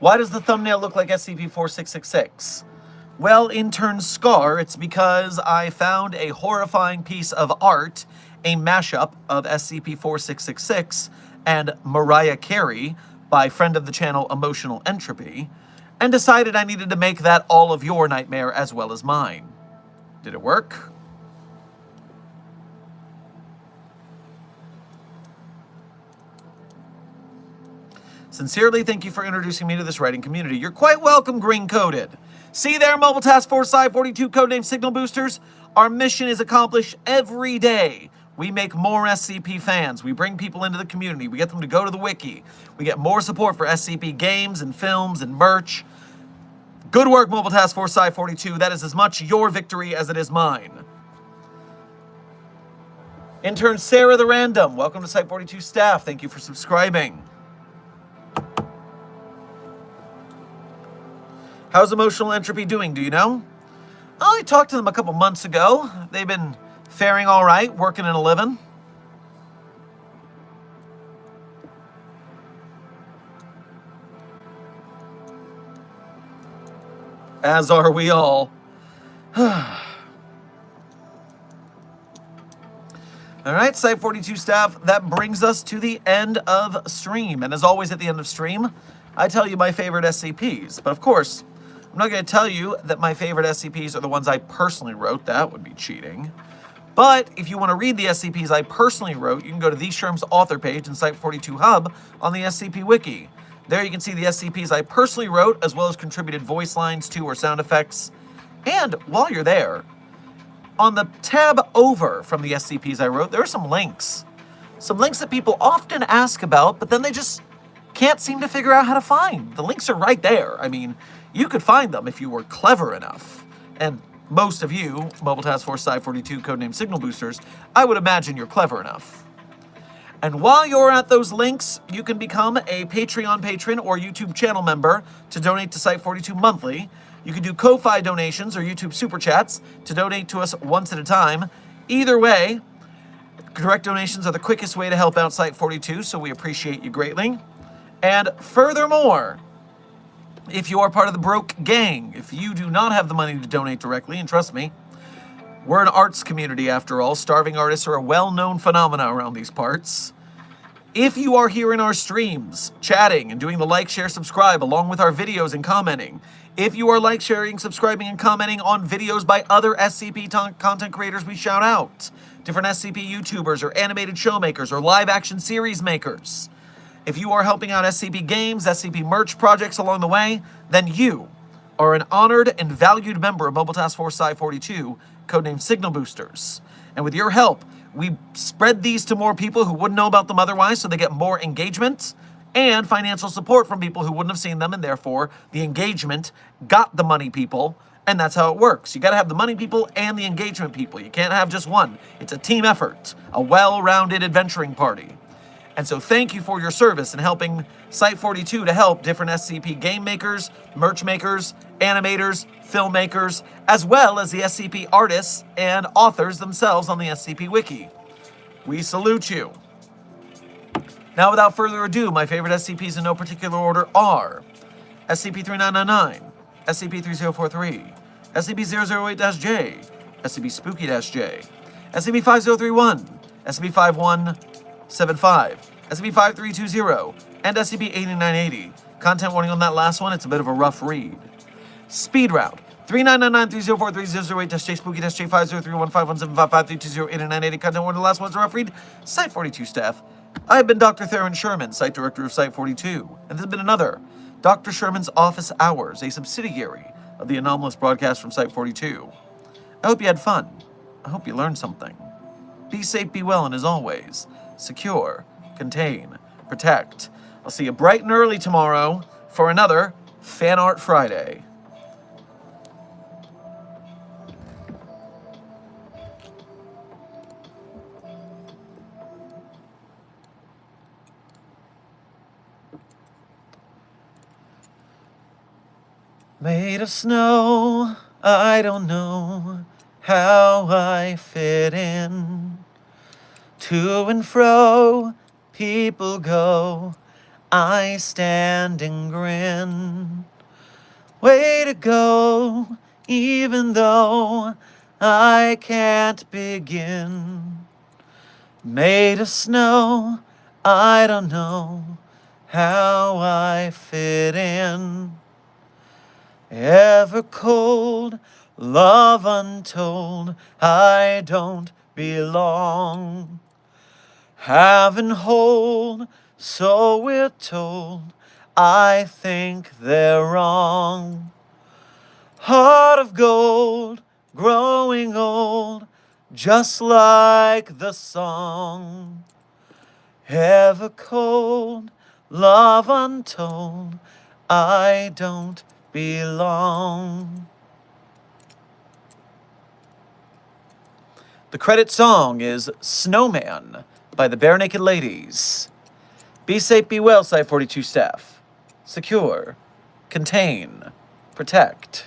Why does the thumbnail look like SCP-4666? Well, intern Scar, it's because I found a horrifying piece of art, a mashup of SCP-4666 and Mariah Carey by friend of the channel EmotionalEntropy, and decided I needed to make that all of your nightmare as well as mine. Did it work? Sincerely, thank you for introducing me to this writing community. You're quite welcome, green-coded. See there, Mobile Task Force Psi-42, codename Signal Boosters? Our mission is accomplished every day. We make more SCP fans. We bring people into the community. We get them to go to the wiki. We get more support for SCP games and films and merch. Good work, Mobile Task Force Psi-42. That is as much your victory as it is mine. Intern Sarah the Random, welcome to Site-42 staff. Thank you for subscribing. How's Emotional Entropy doing, do you know? Oh, I talked to them a couple months ago. They've been faring all right, working and a living. As are we all. All right, Site-42 staff, that brings us to the end of stream. And as always at the end of stream, I tell you my favorite SCPs. But of course, I'm not going to tell you that my favorite SCPs are the ones I personally wrote. That would be cheating. But if you want to read the SCPs I personally wrote, you can go to the Sherm's author page in Site-42 Hub on the SCP Wiki. There you can see the SCPs I personally wrote, as well as contributed voice lines to or sound effects. And while you're there, on the tab over from the SCPs I wrote, there are some links. Some links that people often ask about, but then they just can't seem to figure out how to find. The links are right there. I mean, you could find them if you were clever enough. And most of you, Mobile Task Force Psi-42, codename Signal Boosters, I would imagine you're clever enough. And while you're at those links, you can become a Patreon patron or YouTube channel member to donate to Site-42 monthly. You can do Ko-Fi donations or YouTube Super Chats to donate to us once at a time. Either way, direct donations are the quickest way to help out Site-42, so we appreciate you greatly. And furthermore, if you are part of the broke gang, if you do not have the money to donate directly, and trust me, we're an arts community after all. Starving artists are a well-known phenomena around these parts. If you are here in our streams, chatting and doing the like, share, subscribe, along with our videos and commenting, if you are like, sharing, subscribing, and commenting on videos by other SCP content creators we shout out, different SCP YouTubers or animated showmakers or live-action series makers, if you are helping out SCP games, SCP merch projects along the way, then you are an honored and valued member of Mobile Task Force Psi-42, codename Signal Boosters. And with your help, we spread these to more people who wouldn't know about them otherwise, so they get more engagement and financial support from people who wouldn't have seen them, and therefore the engagement got the money people, and that's how it works. You got to have the money people and the engagement people. You can't have just one. It's a team effort, a well-rounded adventuring party. And so thank you for your service in helping Site42 to help different SCP game makers, merch makers, animators, filmmakers, as well as the SCP artists and authors themselves on the SCP Wiki. We salute you. Now, without further ado, my favorite SCPs in no particular order are SCP-3999, SCP-3043, SCP-008-J, SCP-Spooky-J, SCP-5031, SCP-5175, SCP-5320, and SCP-8980. Content warning on that last one, it's a bit of a rough read. Speed route. 3999-3043-008-J, Spooky-J, 503-1517-55320-8980. Content warning, the last one's a rough read. Site42 staff. I've been Dr. Theron Sherman, Site Director of Site42, and this has been another Dr. Sherman's Office Hours, a subsidiary of the anomalous broadcast from Site42. I hope you had fun. I hope you learned something. Be safe, be well, and as always, secure, contain, protect. I'll see you bright and early tomorrow for another Fan Art Friday. Made of snow, I don't know how I fit in. To and fro, people go, I stand and grin. Way to go, even though I can't begin. Made of snow, I don't know how I fit in. Ever cold, love untold, I don't belong. Have and hold, so we're told, I think they're wrong. Heart of gold, growing old, just like the song. Ever cold, love untold, I don't belong. The credit song is Snowman by the Bare Naked Ladies. Be safe, be well, Site42 staff. Secure, contain, protect.